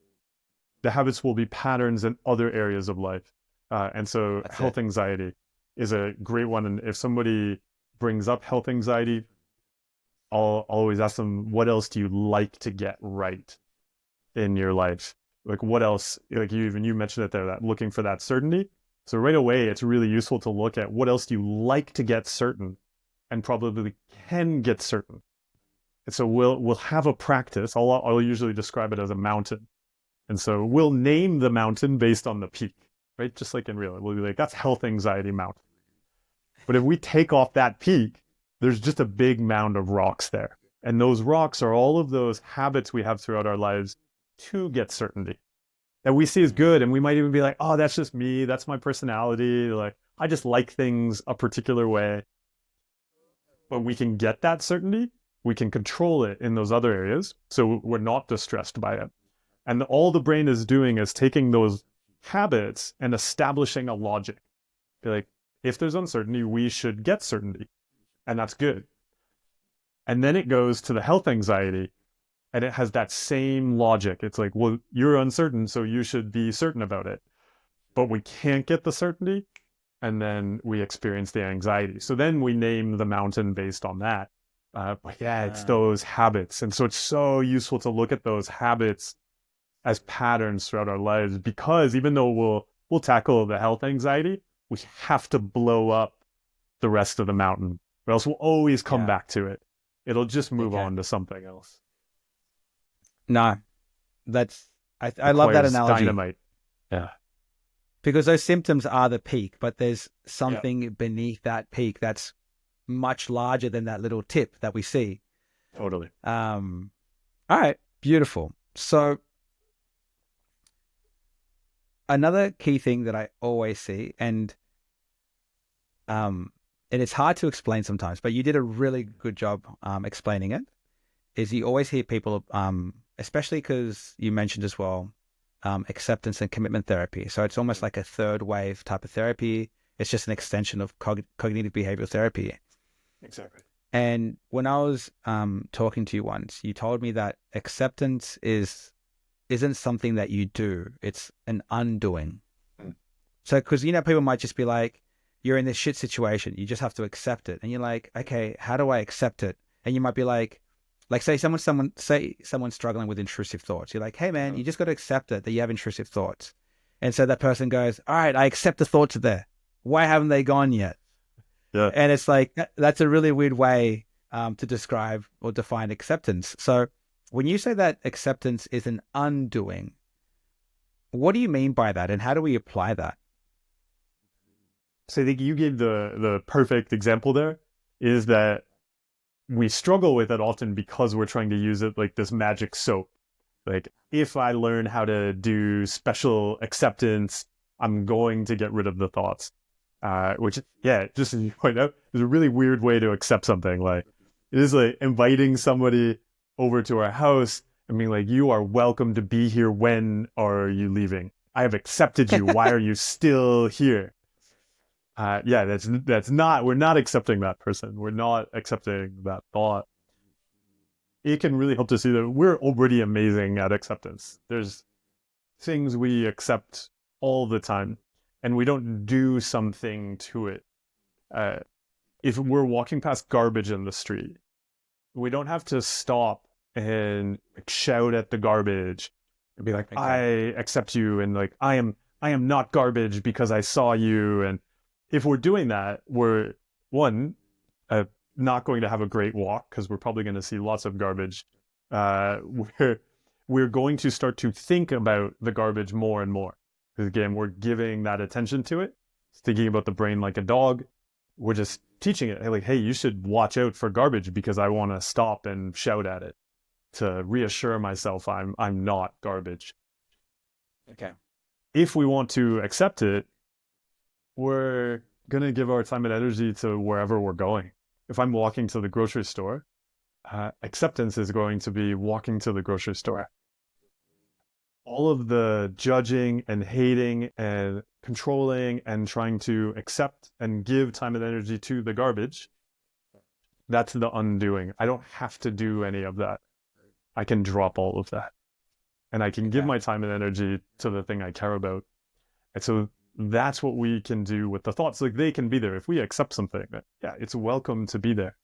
S3: will be patterns in other areas of life. And so
S2: That's
S3: health
S2: it.
S3: anxiety is a great one. And if somebody brings up health anxiety, I'll always ask them, what else do you like to get right in your life? Like what else, like you mentioned it there, that looking for that certainty. So right away, it's really useful to look at what else do you like to get certain and probably can get certain. And so we'll have a practice. I'll usually describe it as a mountain. And so we'll name the mountain based on the peak, right? Just like in real, we'll be like, that's health anxiety mountain. But if we take off that peak, there's just a big mound of rocks there. And those rocks are all of those habits we have throughout our lives to get certainty that we see as good. And we might even be like, oh, that's just me. That's my personality. Like, I just like things a particular way. But we can get that certainty. We can control it in those other areas. So we're not distressed by it. And all the brain is doing is taking those habits and establishing a logic. Be like, if there's uncertainty, we should get certainty. And that's good. And then it goes to the health anxiety, and it has that same logic. It's like, well, you're uncertain, so you should be certain about it. But we can't get the certainty, and then we experience the anxiety. So then we name the mountain based on that. But yeah, it's those habits. And so it's so useful to look at those habits as patterns throughout our lives, because even though we'll tackle the health anxiety, we have to blow up the rest of the mountain, or else we'll always come back to it. It'll just move on to something else.
S2: No, I love that analogy.
S3: Dynamite. Yeah.
S2: Because those symptoms are the peak, but there's something beneath that peak that's much larger than that little tip that we see.
S3: Totally.
S2: All right, beautiful. So another key thing that I always see, and it's hard to explain sometimes, but you did a really good job explaining it, is you always hear people, especially because you mentioned as well, acceptance and commitment therapy. So it's almost like a third wave type of therapy. It's just an extension of cognitive behavioral therapy.
S3: Exactly.
S2: And when I was talking to you once, you told me that acceptance isn't something that you do. It's an undoing. So, because, people might just be like, you're in this shit situation. You just have to accept it. And you're like, okay, how do I accept it? And you might be like say someone's struggling with intrusive thoughts. You're like, hey man, you just got to accept it that you have intrusive thoughts. And so that person goes, all right, I accept the thoughts are there. Why haven't they gone yet?
S3: Yeah.
S2: And it's like, that's a really weird way to describe or define acceptance. So when you say that acceptance is an undoing, what do you mean by that? And how do we apply that?
S3: So I think you gave the perfect example there, is that we struggle with it often because we're trying to use it like this magic soap. Like, if I learn how to do special acceptance, I'm going to get rid of the thoughts. Which, just as you point out, is a really weird way to accept something. Like, it is like inviting somebody over to our house and being like, you are welcome to be here. When are you leaving? I have accepted you. Why are you still here? That's not, we're not accepting that person. We're not accepting that thought. It can really help to see that we're already amazing at acceptance. There's things we accept all the time, and we don't do something to it. If we're walking past garbage in the street, we don't have to stop and shout at the garbage and be like, I accept you, and like, I am not garbage because I saw you. And if we're doing that, we're not going to have a great walk, because we're probably going to see lots of garbage. We're going to start to think about the garbage more and more, because again, we're giving that attention to it. It's thinking about the brain like a dog. we're just teaching it like, hey, you should watch out for garbage because I want to stop and shout at it to reassure myself I'm not garbage.
S2: Okay.
S3: If we want to accept it, we're going to give our time and energy to wherever we're going. If I'm walking to the grocery store, acceptance is going to be walking to the grocery store. All of the judging and hating and controlling and trying to accept and give time and energy to the garbage, that's the undoing. I don't have to do any of that. I can drop all of that. And I can give my time and energy to the thing I care about. And so that's what we can do with the thoughts. Like, they can be there. If we accept something, yeah, it's welcome to be there.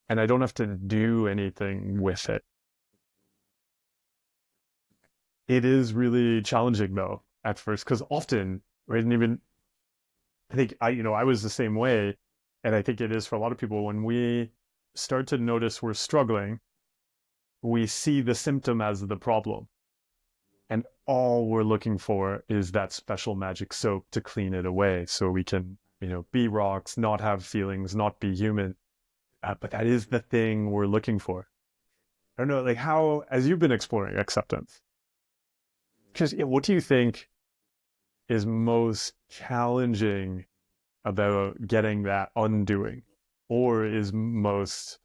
S3: And I don't have to do anything with it. It is really challenging though at first, because often, right, and even I think I was the same way, and I think it is for a lot of people. When we start to notice we're struggling, we see the symptom as the problem, and all we're looking for is that special magic soap to clean it away, so we can be rocks, not have feelings, not be human. But that is the thing we're looking for. I don't know, like, how, as you've been exploring acceptance, because what do you think is most challenging about getting that undoing, or is most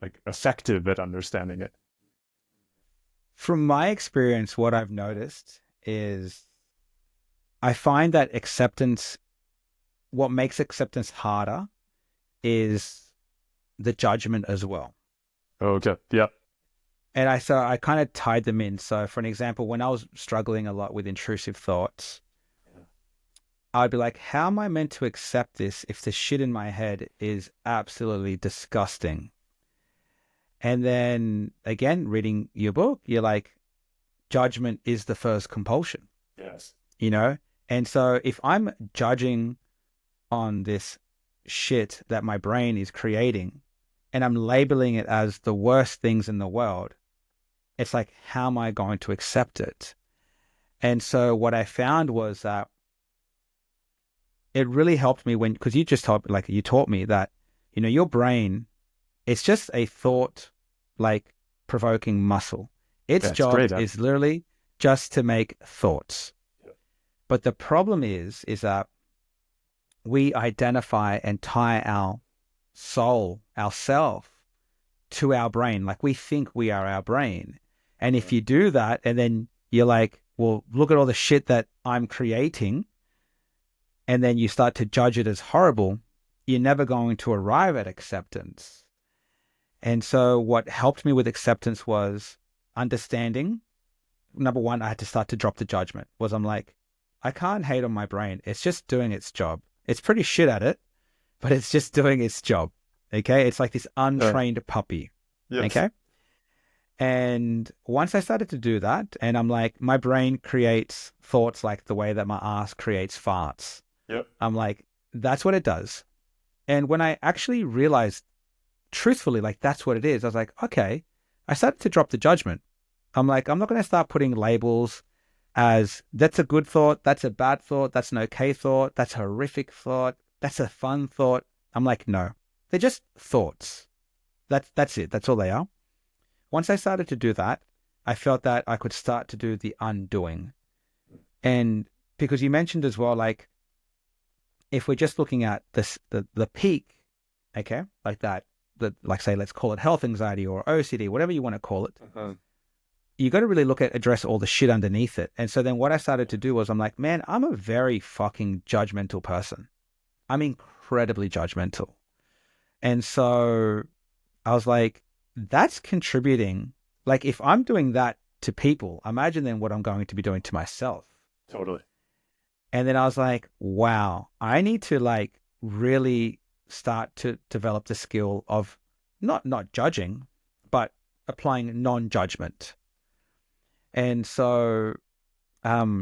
S3: like effective at understanding it?
S2: From my experience, what I've noticed is I find that what makes acceptance harder is the judgment as well.
S3: Okay. Yep.
S2: And I kind of tied them in. So for an example, when I was struggling a lot with intrusive thoughts, I'd be like, how am I meant to accept this if the shit in my head is absolutely disgusting? And then again, reading your book, you're like, judgment is the first compulsion.
S3: Yes.
S2: And so if I'm judging on this shit that my brain is creating and I'm labeling it as the worst things in the world, it's like, how am I going to accept it? And so what I found was that it really helped me because you taught me that, your brain, it's just a thought like provoking muscle. Its job is literally just to make thoughts. Yeah. But the problem is that we identify and tie our soul, ourself, to our brain. Like, we think we are our brain. And if you do that, and then you're like, well, look at all the shit that I'm creating, and then you start to judge it as horrible, you're never going to arrive at acceptance. And so what helped me with acceptance was understanding. Number one, I had to start to drop the judgment. I'm like, I can't hate on my brain. It's just doing its job. It's pretty shit at it, but it's just doing its job. Okay? It's like this untrained puppy. Yes. Okay? And once I started to do that, and I'm like, my brain creates thoughts like the way that my ass creates farts. Yep. I'm like, that's what it does. And when I actually realized, truthfully, like, that's what it is, I was like, okay, I started to drop the judgment. I'm like, I'm not going to start putting labels as that's a good thought, that's a bad thought, that's an okay thought, that's a horrific thought, that's a fun thought. I'm like, no, they're just thoughts. That's it. That's all they are. Once I started to do that, I felt that I could start to do the undoing. And because you mentioned as well, like, if we're just looking at this, the peak, okay, like that, like, say, let's call it health anxiety or OCD, whatever you want to call it. You got to really address all the shit underneath it. And so then what I started to do was, I'm like, man, I'm a very fucking judgmental person. I'm incredibly judgmental. And so I was like, that's contributing. Like, if I'm doing that to people, imagine then what I'm going to be doing to myself.
S3: Totally.
S2: And then I was like, wow, I need to like really start to develop the skill of not judging, but applying non-judgment. And so I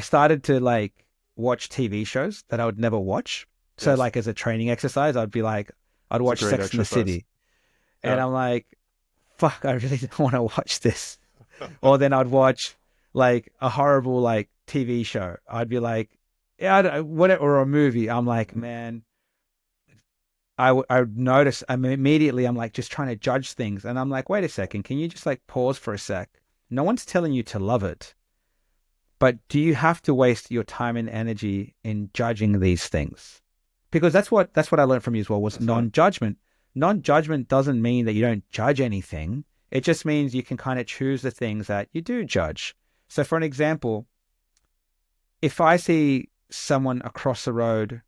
S2: started to like watch TV shows that I would never watch. Yes. So like, as a training exercise, I'd watch Sex and the City. And I'm like, fuck, I really don't want to watch this. Or then I'd watch like a horrible like TV show. I'd be like, or a movie, I'm like, man, I notice, immediately I'm like just trying to judge things. And I'm like, wait a second, can you just like pause for a sec? No one's telling you to love it. But do you have to waste your time and energy in judging these things? Because that's what I learned from you as well, was non-judgment. Non-judgment doesn't mean that you don't judge anything. It just means you can kind of choose the things that you do judge. So for an example, if I see someone across the road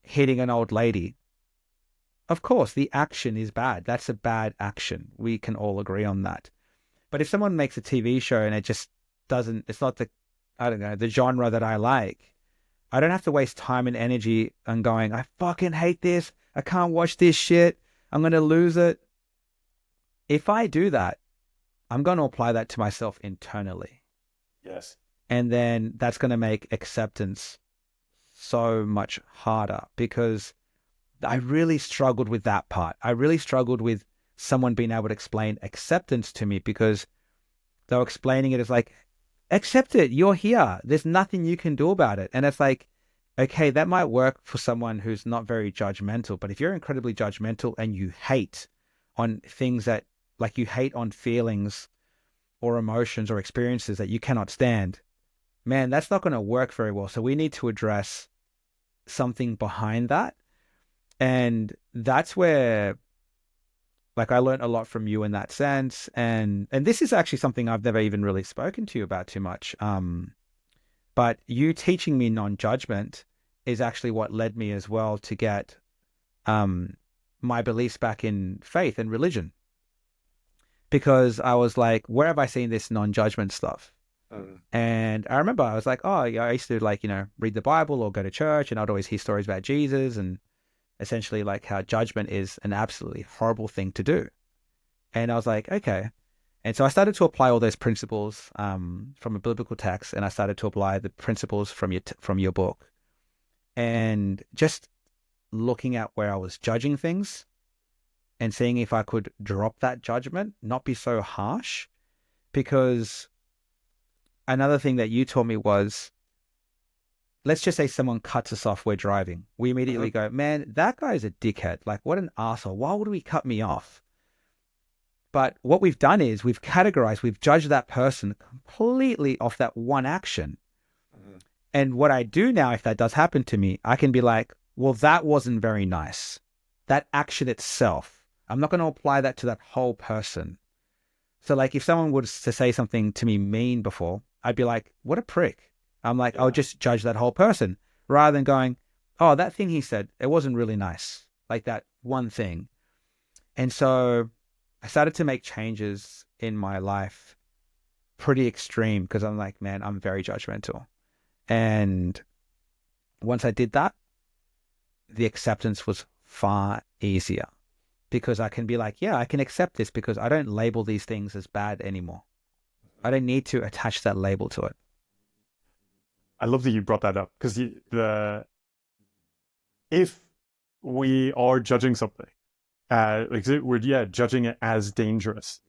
S2: hitting an old lady, of course, the action is bad. That's a bad action. We can all agree on that. But if someone makes a TV show and it just doesn't, it's not the, I don't know, the genre that I like, I don't have to waste time and energy on going, I fucking hate this. I can't watch this shit. I'm going to lose it. If I do that, I'm going to apply that to myself internally.
S3: Yes.
S2: And then that's going to make acceptance so much harder, because I really struggled with that part. I really struggled with someone being able to explain acceptance to me, because they were explaining it as like, accept it. You're here. There's nothing you can do about it. And it's like, okay, that might work for someone who's not very judgmental. But if you're incredibly judgmental and you hate on things that, like, you hate on feelings or emotions or experiences that you cannot stand, man, that's not going to work very well. So we need to address something behind that. And that's where, like, I learned a lot from you in that sense. And this is actually something I've never even really spoken to you about too much. But you teaching me non-judgment is actually what led me as well to get my beliefs back in faith and religion. Because I was like, where have I seen this non-judgment stuff? And I remember I was like, oh, yeah, I used to, like, you know, read the Bible or go to church, and I'd always hear stories about Jesus and essentially like how judgment is an absolutely horrible thing to do. And I was like, okay. And so I started to apply all those principles from a biblical text, and I started to apply the principles from your book, and just looking at where I was judging things and seeing if I could drop that judgment, not be so harsh. Because another thing that you taught me was, let's just say someone cuts us off, we're driving. We immediately go, man, that guy's a dickhead. Like, what an arsehole. Why would we cut me off? But what we've done is we've categorized, we've judged that person completely off that one action. And what I do now, if that does happen to me, I can be like, well, that wasn't very nice. That action itself, I'm not going to apply that to that whole person. So like, if someone was to say something to me mean before, I'd be like, what a prick. I'm like, I'll just judge that whole person, rather than going, oh, that thing he said, it wasn't really nice. Like that one thing. And so I started to make changes in my life, pretty extreme, because I'm like, man, I'm very judgmental. And once I did that, the acceptance was far easier, because I can be like, yeah, I can accept this because I don't label these things as bad anymore. I don't need to attach that label to it.
S3: I love that you brought that up, because if we are judging something, we're judging it as dangerous,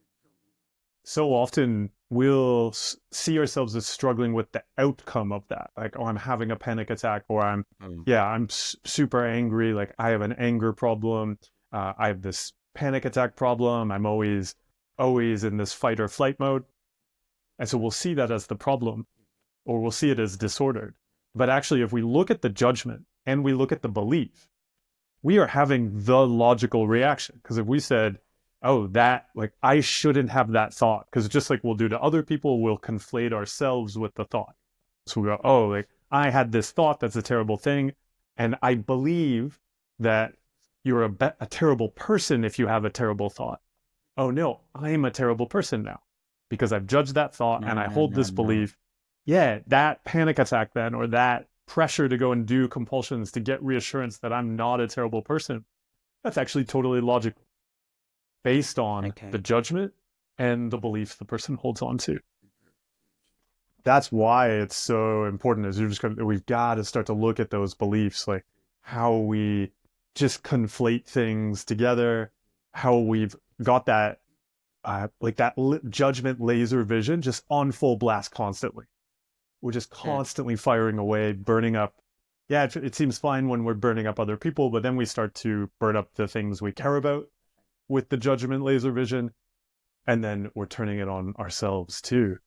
S3: so often we'll see ourselves as struggling with the outcome of that. Like, oh, I'm having a panic attack, or I'm super angry. Like, I have an anger problem. I have this panic attack problem. I'm always in this fight or flight mode. And so we'll see that as the problem, or we'll see it as disordered. But actually, if we look at the judgment and we look at the belief, we are having the logical reaction. Because if we said, oh, that, like, I shouldn't have that thought, because just like we'll do to other people, we'll conflate ourselves with the thought. So we go, oh, like, I had this thought that's a terrible thing, and I believe that you're a terrible person if you have a terrible thought. Oh no, I'm a terrible person now, because I've judged that thought, and I hold this belief. Yeah, that panic attack then, or that pressure to go and do compulsions to get reassurance that I'm not a terrible person, that's actually totally logical, based on the judgment and the beliefs the person holds on to. That's why it's so important, is we've got to start to look at those beliefs, like how we just conflate things together, how we've got that judgment laser vision just on full blast constantly. We're just constantly firing away, burning up. Yeah, it seems fine when we're burning up other people, but then we start to burn up the things we care about with the judgment laser vision, and then we're turning it on ourselves too.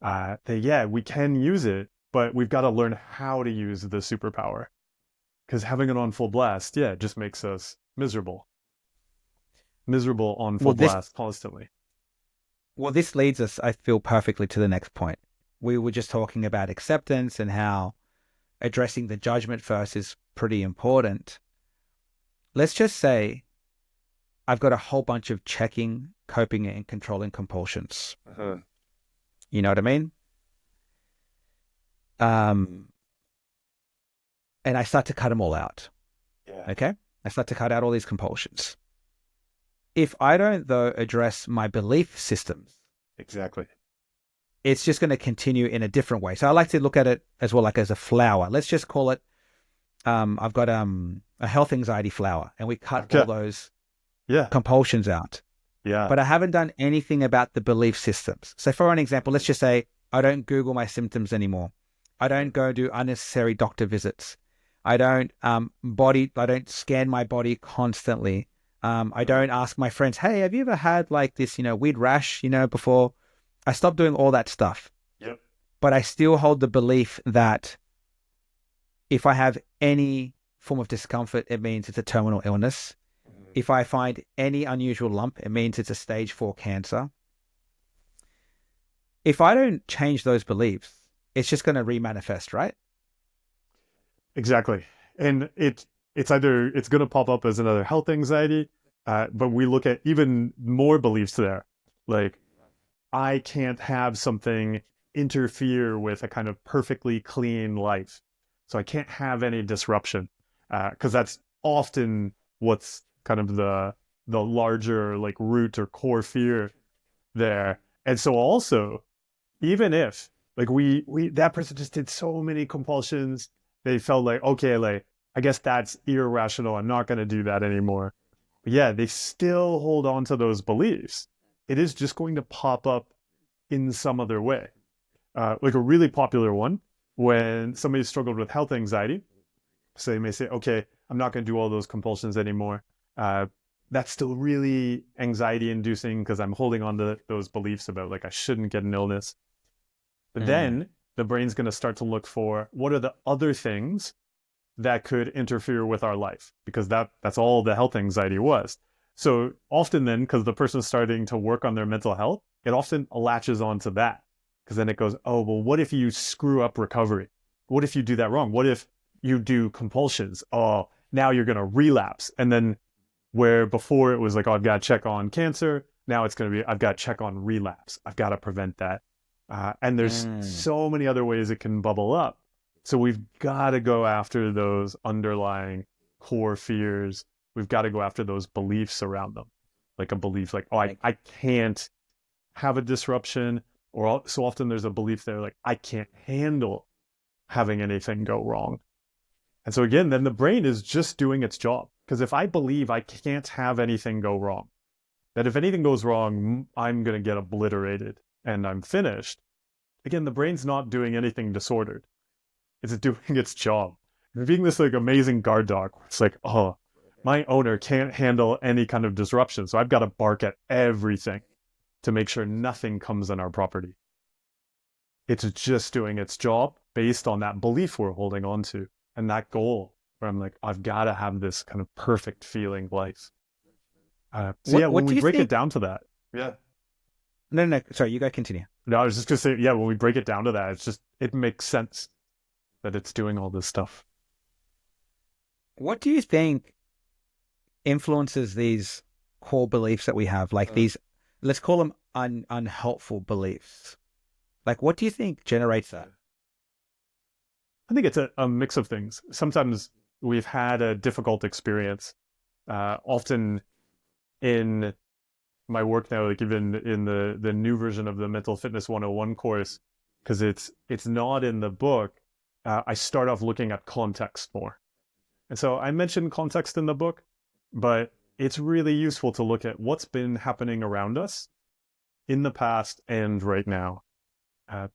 S3: Yeah, we can use it, but we've got to learn how to use the superpower, because having it on full blast, yeah, just makes us miserable on full
S2: Well, this
S3: blast constantly.
S2: well this leads us, I feel, perfectly to the next point. We were just talking about acceptance and how addressing the judgment first is pretty important. Let's just say I've got a whole bunch of checking, coping, and controlling compulsions. You know what I mean? And I start to cut them all out.
S3: Yeah,
S2: Okay? I start to cut out all these compulsions. If I don't, though, address my belief systems,
S3: exactly.
S2: it's just going to continue in a different way. So I like to look at it as well, like as a flower. Let's just call it, I've got a health anxiety flower, and we cut all those
S3: Yeah,
S2: compulsions out.
S3: yeah,
S2: But I haven't done anything about the belief systems. So for an example, let's just say I don't Google my symptoms anymore. I don't go do unnecessary doctor visits. I don't I don't scan my body constantly. I don't ask my friends, hey, have you ever had like this, weird rash, before? I stopped doing all that stuff.
S3: Yep.
S2: But I still hold the belief that if I have any form of discomfort, it means it's a terminal illness. If I find any unusual lump, it means it's a stage 4 cancer. If I don't change those beliefs, it's just going to remanifest, right?
S3: Exactly. And it's going to pop up as another health anxiety, but we look at even more beliefs there. Like, I can't have something interfere with a kind of perfectly clean life. So I can't have any disruption, because that's often what's kind of the larger like root or core fear there. And so also, even if like we that person just did so many compulsions, they felt like, okay, like I guess that's irrational, I'm not going to do that anymore. But yeah, they still hold on to those beliefs. It is just going to pop up in some other way. Like a really popular one, when somebody struggled with health anxiety, so they may say, okay, I'm not going to do all those compulsions anymore. That's still really anxiety inducing because I'm holding on to those beliefs about like I shouldn't get an illness. But then the brain's going to start to look for what are the other things that could interfere with our life, because that's all the health anxiety was. So often then, because the person's starting to work on their mental health, it often latches onto that, because then it goes, oh, well, what if you screw up recovery? What if you do that wrong? What if you do compulsions? Oh, now you're going to relapse. And then where before it was like, oh, I've got to check on cancer. Now it's going to be, I've got to check on relapse. I've got to prevent that. And there's so many other ways it can bubble up. So we've got to go after those underlying core fears. We've got to go after those beliefs around them. Like a belief like, oh, I can't have a disruption. Or so often there's a belief there like, I can't handle having anything go wrong. And so again, then the brain is just doing its job. Because if I believe I can't have anything go wrong, that if anything goes wrong, I'm going to get obliterated and I'm finished. Again, the brain's not doing anything disordered. It's doing its job. Being this like amazing guard dog, it's like, oh, my owner can't handle any kind of disruption, so I've got to bark at everything to make sure nothing comes on our property. It's just doing its job based on that belief we're holding on to and that goal where I'm like, I've got to have this kind of perfect feeling life. When we break it down to that,
S2: No, sorry, you go continue.
S3: No, I was just gonna say, yeah, when we break it down to that, it makes sense that it's doing all this stuff.
S2: What do you think influences these core beliefs that we have, like these, let's call them unhelpful beliefs? Like, what do you think generates that?
S3: I think it's a mix of things. Sometimes we've had a difficult experience. Often in my work now, like even in the new version of the Mental Fitness 101 course, because it's not in the book, I start off looking at context more. And so I mentioned context in the book, but it's really useful to look at what's been happening around us in the past and right now.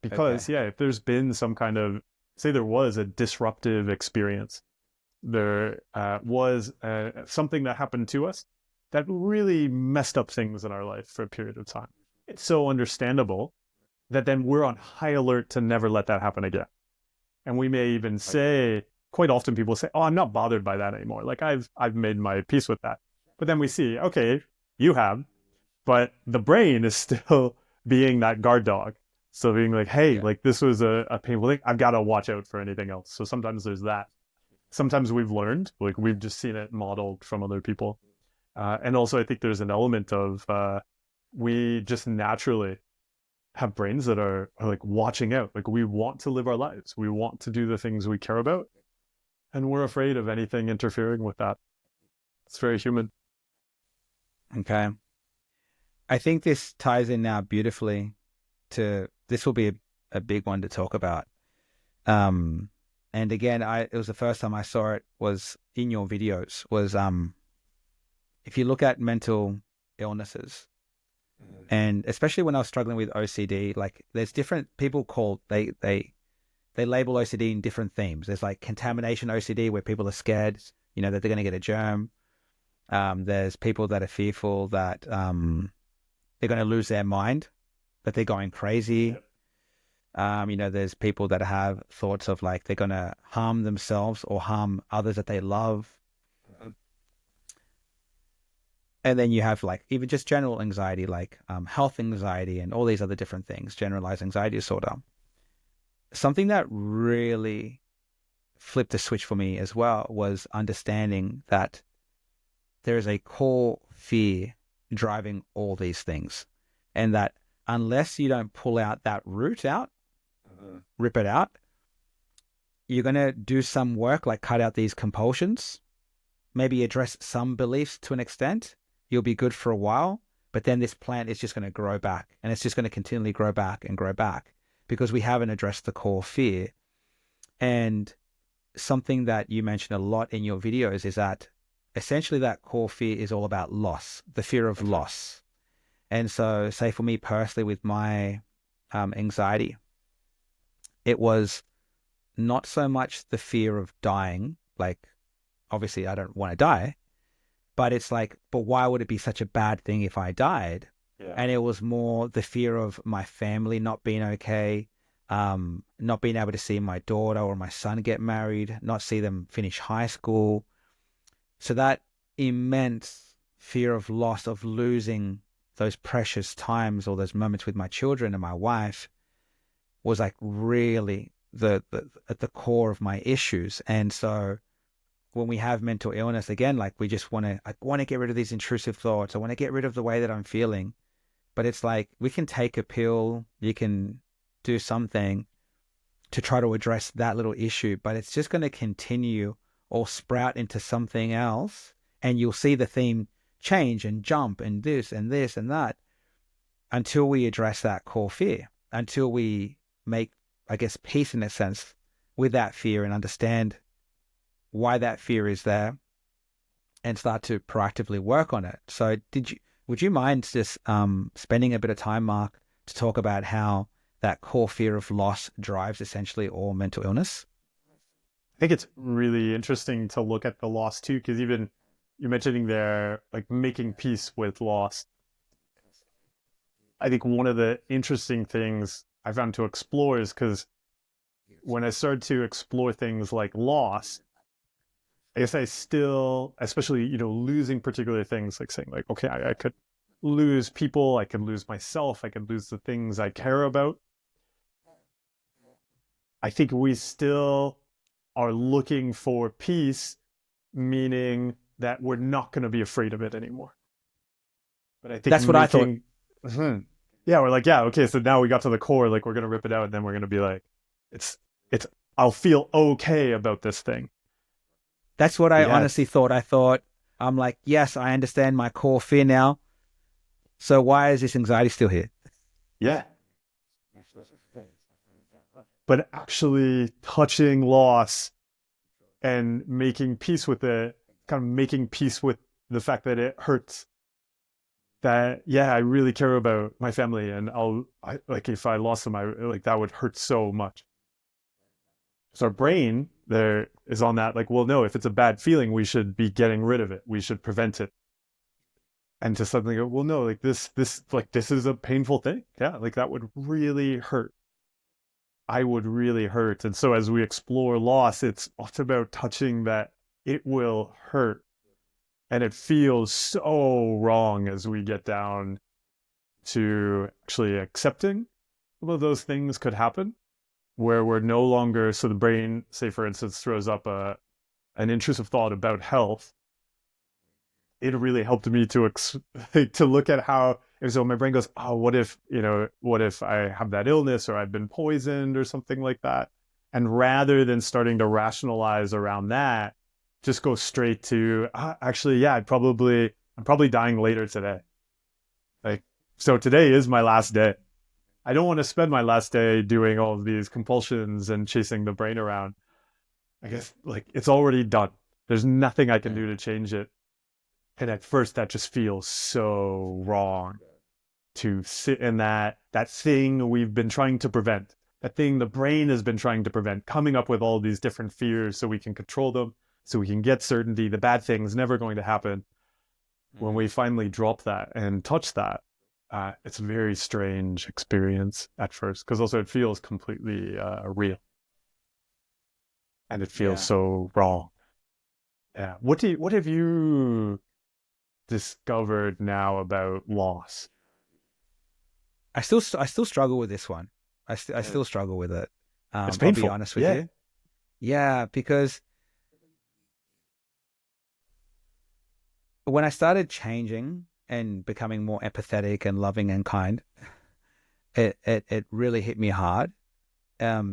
S3: Because, yeah, if there's been some kind of, say there was a disruptive experience, there was something that happened to us that really messed up things in our life for a period of time. It's so understandable that then we're on high alert to never let that happen again. And we may even say, quite often people say, oh, I'm not bothered by that anymore. Like I've made my peace with that. But then we see, okay, you have, but the brain is still being that guard dog. So being like, hey, like this was a painful thing. I've got to watch out for anything else. So sometimes there's that. Sometimes we've learned, like we've just seen it modeled from other people. And also I think there's an element of we just naturally have brains that are like watching out. Like we want to live our lives. We want to do the things we care about. And we're afraid of anything interfering with that. It's very human.
S2: Okay. I think this ties in now beautifully to, this will be a big one to talk about. And again, it was the first time I saw it was in your videos, was if you look at mental illnesses, and especially when I was struggling with OCD, like there's different people they label OCD in different themes. There's like contamination OCD, where people are scared, that they're going to get a germ. There's people that are fearful that they're going to lose their mind, that they're going crazy. There's people that have thoughts of like they're going to harm themselves or harm others that they love. And then you have like even just general anxiety, like health anxiety and all these other different things, generalized anxiety disorder. Something that really flipped the switch for me as well was understanding that there is a core fear driving all these things. And that unless you don't pull out that root out, rip it out, you're going to do some work, like cut out these compulsions, maybe address some beliefs to an extent. You'll be good for a while, but then this plant is just going to grow back, and it's just going to continually grow back and grow back because we haven't addressed the core fear. And something that you mentioned a lot in your videos is that essentially that core fear is all about loss, the fear of loss. And so, say for me personally with my anxiety, it was not so much the fear of dying, like obviously I don't want to die, but it's like, but why would it be such a bad thing if I died? Yeah. And it was more the fear of my family not being okay, not being able to see my daughter or my son get married, not see them finish high school. So that immense fear of loss, of losing those precious times or those moments with my children and my wife was like really at the core of my issues. And so when we have mental illness, again, like we just want to get rid of these intrusive thoughts. I want to get rid of the way that I'm feeling. But it's like, we can take a pill, you can do something to try to address that little issue, but it's just going to continue or sprout into something else. And you'll see the theme change and jump and this and this and that until we address that core fear, until we make, I guess, peace in a sense with that fear and understand why that fear is there and start to proactively work on it. So would you mind just spending a bit of time, Mark, to talk about how that core fear of loss drives essentially all mental illness?
S3: I think it's really interesting to look at the loss too, because even you're mentioning there, like making peace with loss. I think one of the interesting things I found to explore is because when I started to explore things like loss, I guess I still, especially, losing particular things, like saying like, okay, I could lose people, I could lose myself, I could lose the things I care about. I think we still are looking for peace, meaning that we're not going to be afraid of it anymore. But I think
S2: that's what I thought.
S3: Yeah, we're like, yeah, okay, so now we got to the core, like we're going to rip it out, and then we're going to be like, I'll feel okay about this thing.
S2: That's what I honestly thought. I'm like, yes, I understand my core fear now. So why is this anxiety still here?
S3: Yeah. But actually touching loss and making peace with it, kind of making peace with the fact that it hurts, that, yeah, I really care about my family, and like if I lost them, I like that would hurt so much. So our brain there is on that, like, well, no, if it's a bad feeling, we should be getting rid of it. We should prevent it. And to suddenly go, well, no, like this is a painful thing. Yeah, like that would really hurt. I would really hurt. And so as we explore loss, it's about touching that it will hurt. And it feels so wrong as we get down to actually accepting some of those things could happen, where we're no longer, so the brain, say for instance, throws up an intrusive thought about health. It really helped me to to look at how, and so my brain goes, oh, what if I have that illness, or I've been poisoned or something like that, and rather than starting to rationalize around that, just go straight to, actually, yeah, I'm probably dying later today. Like, so today is my last day. I don't want to spend my last day doing all of these compulsions and chasing the brain around. I guess, like, it's already done. There's nothing I can do to change it. And at first that just feels so wrong, to sit in that thing we've been trying to prevent, that thing the brain has been trying to prevent, coming up with all these different fears so we can control them, so we can get certainty. The bad thing's never going to happen. When we finally drop that and touch that, it's a very strange experience at first, because also it feels completely real, and it feels so wrong. Yeah. What have you discovered now about loss?
S2: I still struggle with this one. I still struggle with it.
S3: It's
S2: I'll be
S3: painful.
S2: honest with you. Yeah, because when I started changing and becoming more empathetic and loving and kind, it really hit me hard.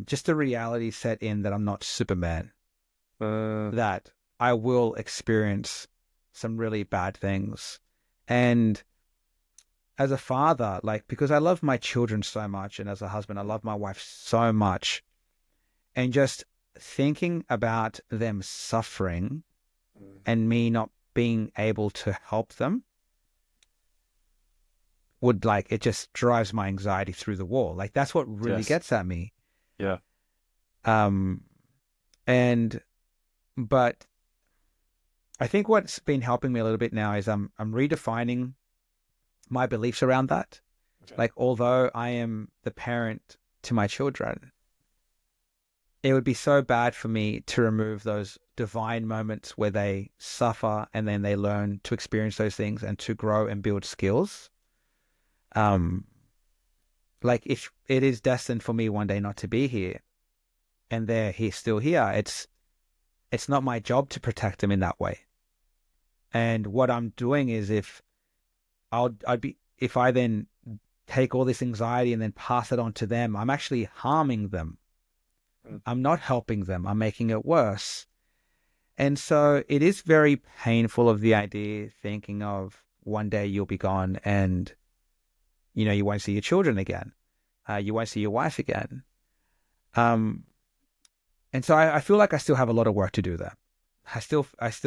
S2: Just the reality set in that I'm not Superman, that I will experience some really bad things. And as a father, like, because I love my children so much, and as a husband, I love my wife so much, and just thinking about them suffering and me not being able to help them would, like, it just drives my anxiety through the wall. Like, that's what really gets at me.
S3: Yeah.
S2: But I think what's been helping me a little bit now is I'm redefining my beliefs around that.
S3: Okay.
S2: Like, although I am the parent to my children, it would be so bad for me to remove those divine moments where they suffer and then they learn to experience those things and to grow and build skills. Like, if it is destined for me one day not to be here, and they're still here, it's not my job to protect them in that way. And what I'm doing is, if I then take all this anxiety and then pass it on to them, I'm actually harming them. I'm not helping them. I'm making it worse. And so it is very painful, of the idea, thinking of one day you'll be gone and, you won't see your children again. You won't see your wife again. And so I feel like I still have a lot of work to do there. I still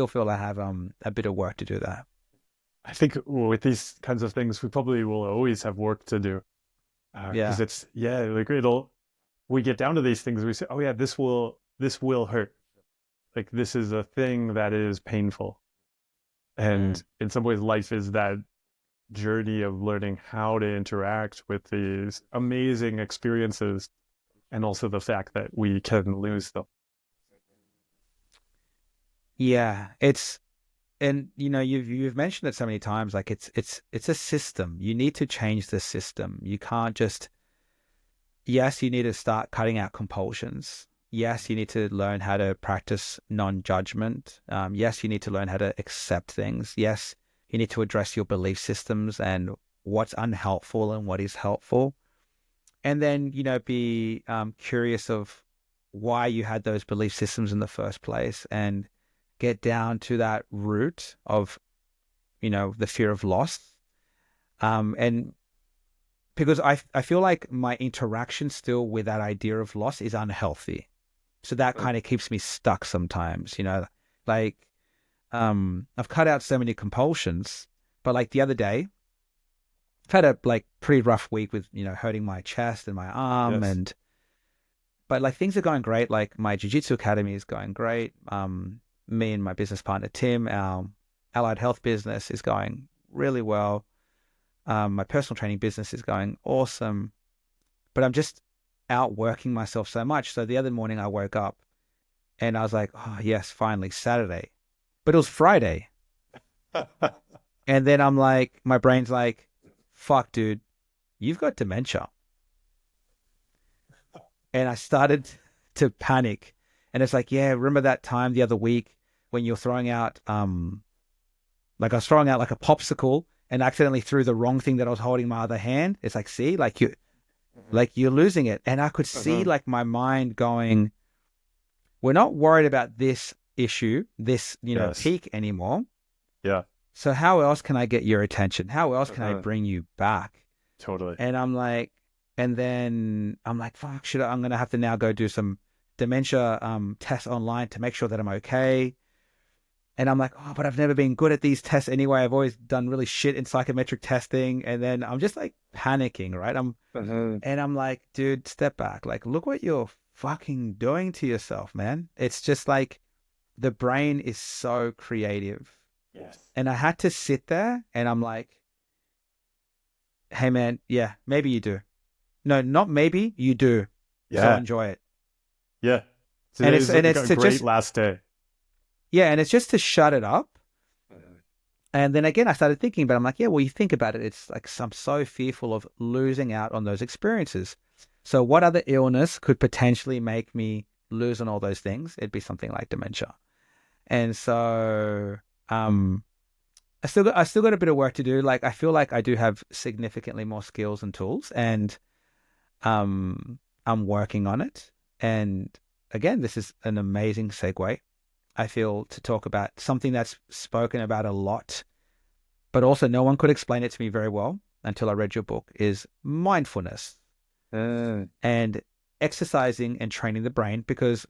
S2: feel I have a bit of work to do there.
S3: I think with these kinds of things, we probably will always have work to do. Because we get down to these things, we say, oh yeah, this will hurt. Like, this is a thing that is painful. And in some ways, life is that journey of learning how to interact with these amazing experiences, and also the fact that we can lose them.
S2: Yeah, and you've mentioned it so many times, like, it's a system. You need to change the system. You can't just, yes, you need to start cutting out compulsions. Yes, you need to learn how to practice non-judgment. Yes, you need to learn how to accept things. Yes, you need to address your belief systems and what's unhelpful and what is helpful. And then, be curious of why you had those belief systems in the first place, and get down to that root of, the fear of loss. And because I feel like my interaction still with that idea of loss is unhealthy. So that kind of keeps me stuck sometimes, like, I've cut out so many compulsions, but like the other day, I've had a like pretty rough week with, hurting my chest and my arm,
S3: Yes.
S2: but like things are going great. Like my jiu-jitsu academy is going great. Me and my business partner Tim, our allied health business is going really well. My personal training business is going awesome, but I'm just outworking myself so much. So the other morning I woke up and I was like, oh yes, finally Saturday, but it was Friday. And then I'm like, my brain's like, fuck, dude, you've got dementia. And I started to panic. And it's like, yeah, remember that time the other week when you're throwing out, like I was throwing out like a popsicle and accidentally threw the wrong thing that I was holding in my other hand. It's like, see, like you're losing it. And I could see like my mind going, we're not worried about this issue, this,
S3: Yes.
S2: peak anymore.
S3: Yeah.
S2: So how else can I get your attention? How else can I bring you back?
S3: Totally.
S2: And I'm like, and then I'm like, fuck, I'm going to have to now go do some dementia tests online to make sure that I'm okay. And I'm like, oh, but I've never been good at these tests anyway. I've always done really shit in psychometric testing. And then I'm just like panicking, right? And I'm like, dude, step back. Like, look what you're fucking doing to yourself, man. It's just like the brain is so creative.
S3: Yes.
S2: And I had to sit there and I'm like, hey, man, yeah, maybe you do. No, not maybe, you do.
S3: Yeah.
S2: So enjoy it.
S3: Yeah.
S2: Today's
S3: and it's a great last day.
S2: Yeah, and it's just to shut it up. And then again, I started thinking about it. I'm like, yeah, well, you think about it. It's like I'm so fearful of losing out on those experiences. So what other illness could potentially make me lose on all those things? It'd be something like dementia. And so I still got a bit of work to do. Like I feel like I do have significantly more skills and tools, and I'm working on it. And again, this is an amazing segue, I feel, to talk about something that's spoken about a lot, but also no one could explain it to me very well until I read your book, is mindfulness and exercising and training the brain. Because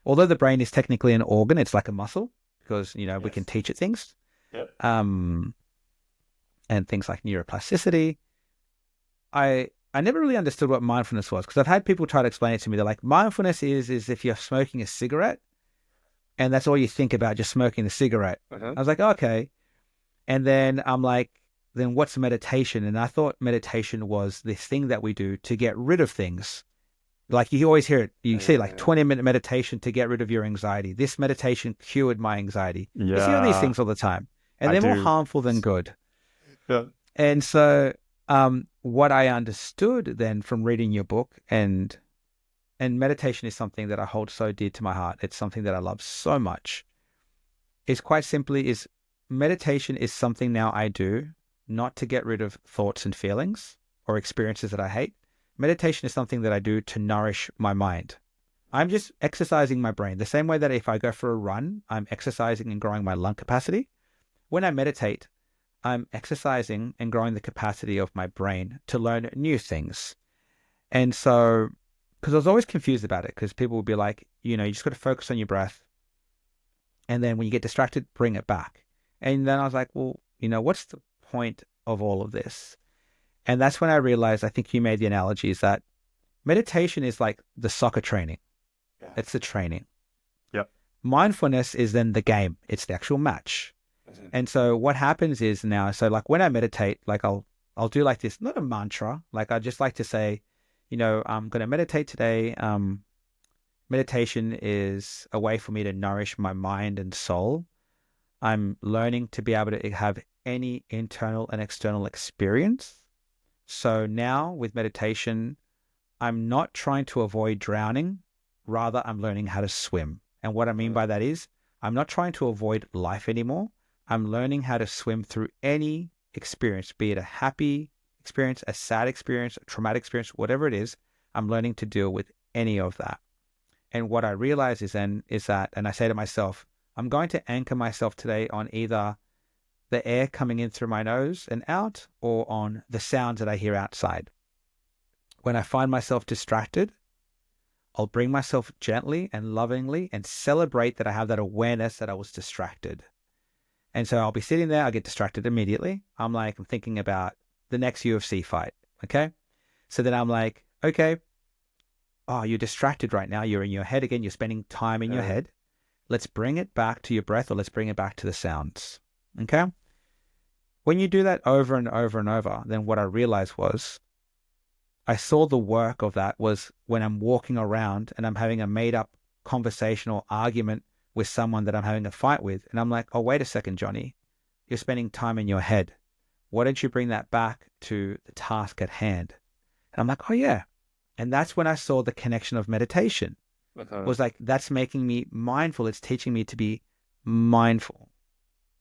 S2: although the brain is technically an organ, it's like a muscle because, we can teach it things.
S3: Yep.
S2: And things like neuroplasticity. I never really understood what mindfulness was because I've had people try to explain it to me. They're like, mindfulness is if you're smoking a cigarette and that's all you think about, just smoking the cigarette. I was like, okay. And then I'm like, then what's meditation? And I thought meditation was this thing that we do to get rid of things. Like you always hear it, you see like 20-minute meditation to get rid of your anxiety. This meditation cured my anxiety.
S3: Yeah.
S2: You hear these things all the time. And they're more harmful than good.
S3: Yeah.
S2: And so what I understood then from reading your book, and meditation is something that I hold so dear to my heart. It's something that I love so much. Is quite simply is meditation is something now I do not to get rid of thoughts and feelings or experiences that I hate. Meditation is something that I do to nourish my mind. I'm just exercising my brain the same way that if I go for a run, I'm exercising and growing my lung capacity. When I meditate, I'm exercising and growing the capacity of my brain to learn new things. And so, because I was always confused about it, because people would be like, you just got to focus on your breath. And then when you get distracted, bring it back. And then I was like, well, what's the point of all of this? And that's when I realized, I think you made the analogy, is that meditation is like the soccer training. Yeah. It's the training.
S3: Yep.
S2: Mindfulness is then the game. It's the actual match. And so what happens is now, so like when I meditate, like I'll do like this, not a mantra, like I just like to say, I'm going to meditate today. Meditation is a way for me to nourish my mind and soul. I'm learning to be able to have any internal and external experience. So now with meditation, I'm not trying to avoid drowning. Rather, I'm learning how to swim. And what I mean by that is I'm not trying to avoid life anymore. I'm learning how to swim through any experience, be it a happy experience, a sad experience, a traumatic experience, whatever it is. I'm learning to deal with any of that. And what I realize is that, and I say to myself, I'm going to anchor myself today on either the air coming in through my nose and out, or on the sounds that I hear outside. When I find myself distracted, I'll bring myself gently and lovingly and celebrate that I have that awareness that I was distracted. And so I'll be sitting there, I get distracted immediately. I'm thinking about the next UFC fight. Okay. So then I'm like, okay, oh, you're distracted right now. You're in your head again. You're spending time in your head. Let's bring it back to your breath, or let's bring it back to the sounds. Okay. When you do that over and over and over, then what I realized was I saw the work of that was when I'm walking around and I'm having a made up conversational argument with someone that I'm having a fight with. And I'm like, oh, wait a second, Jonny, you're spending time in your head. Why don't you bring that back to the task at hand? And I'm like, oh yeah. And that's when I saw the connection of meditation. Was like, that's making me mindful. It's teaching me to be mindful.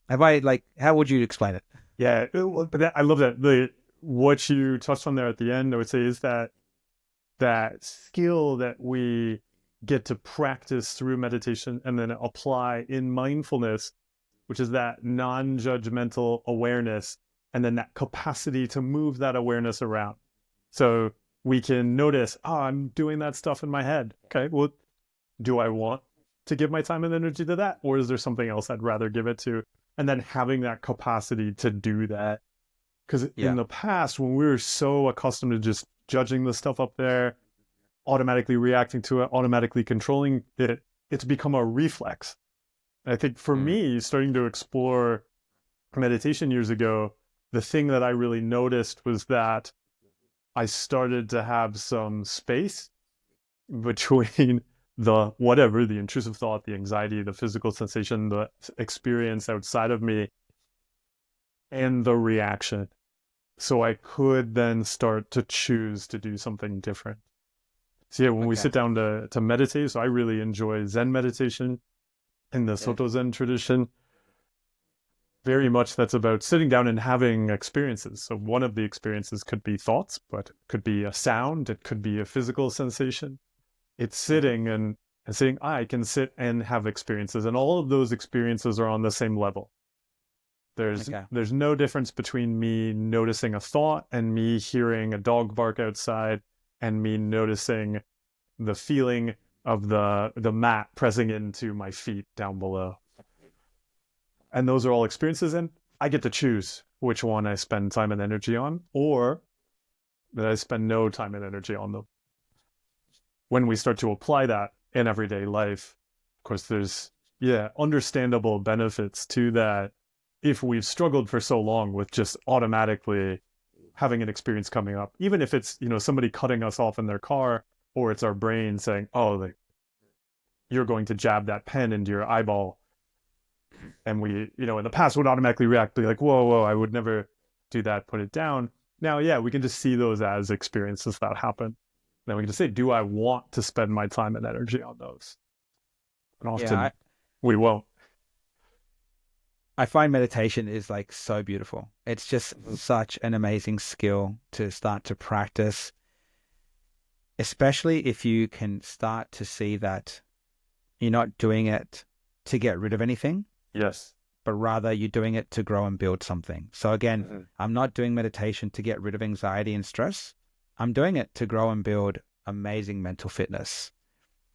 S2: How would you explain it?
S3: Yeah, but I love that. What you touched on there at the end, I would say, is that skill that we get to practice through meditation and then apply in mindfulness, which is that non-judgmental awareness, and then that capacity to move that awareness around. So we can notice, I'm doing that stuff in my head. Okay, well, do I want to give my time and energy to that? Or is there something else I'd rather give it to? And then having that capacity to do that. Because in the past, when we were so accustomed to just judging the stuff up there, automatically reacting to it, automatically controlling it, it's become a reflex. And I think for me, starting to explore meditation years ago, the thing that I really noticed was that I started to have some space between the intrusive thought, the anxiety, the physical sensation, the experience outside of me, and the reaction. So I could then start to choose to do something different. So yeah, when we sit down to meditate, so I really enjoy Zen meditation in the Soto Zen tradition. Very much that's about sitting down and having experiences. So one of the experiences could be thoughts, but it could be a sound, it could be a physical sensation. It's sitting and saying, I can sit and have experiences. And all of those experiences are on the same level. There's no difference between me noticing a thought and me hearing a dog bark outside and me noticing the feeling of the mat pressing into my feet down below. And those are all experiences, and I get to choose which one I spend time and energy on, or that I spend no time and energy on them. When we start to apply that in everyday life, of course, there's understandable benefits to that. If we've struggled for so long with just automatically having an experience coming up, even if it's, somebody cutting us off in their car, or it's our brain saying, oh, you're going to jab that pen into your eyeball. And we, in the past would automatically react, be like, whoa, I would never do that, put it down. Now, we can just see those as experiences that happen. Then we can just say, do I want to spend my time and energy on those? And often we won't.
S2: I find meditation is like so beautiful. It's just such an amazing skill to start to practice, especially if you can start to see that you're not doing it to get rid of anything.
S3: Yes.
S2: But rather you're doing it to grow and build something. So again, I'm not doing meditation to get rid of anxiety and stress. I'm doing it to grow and build amazing mental fitness.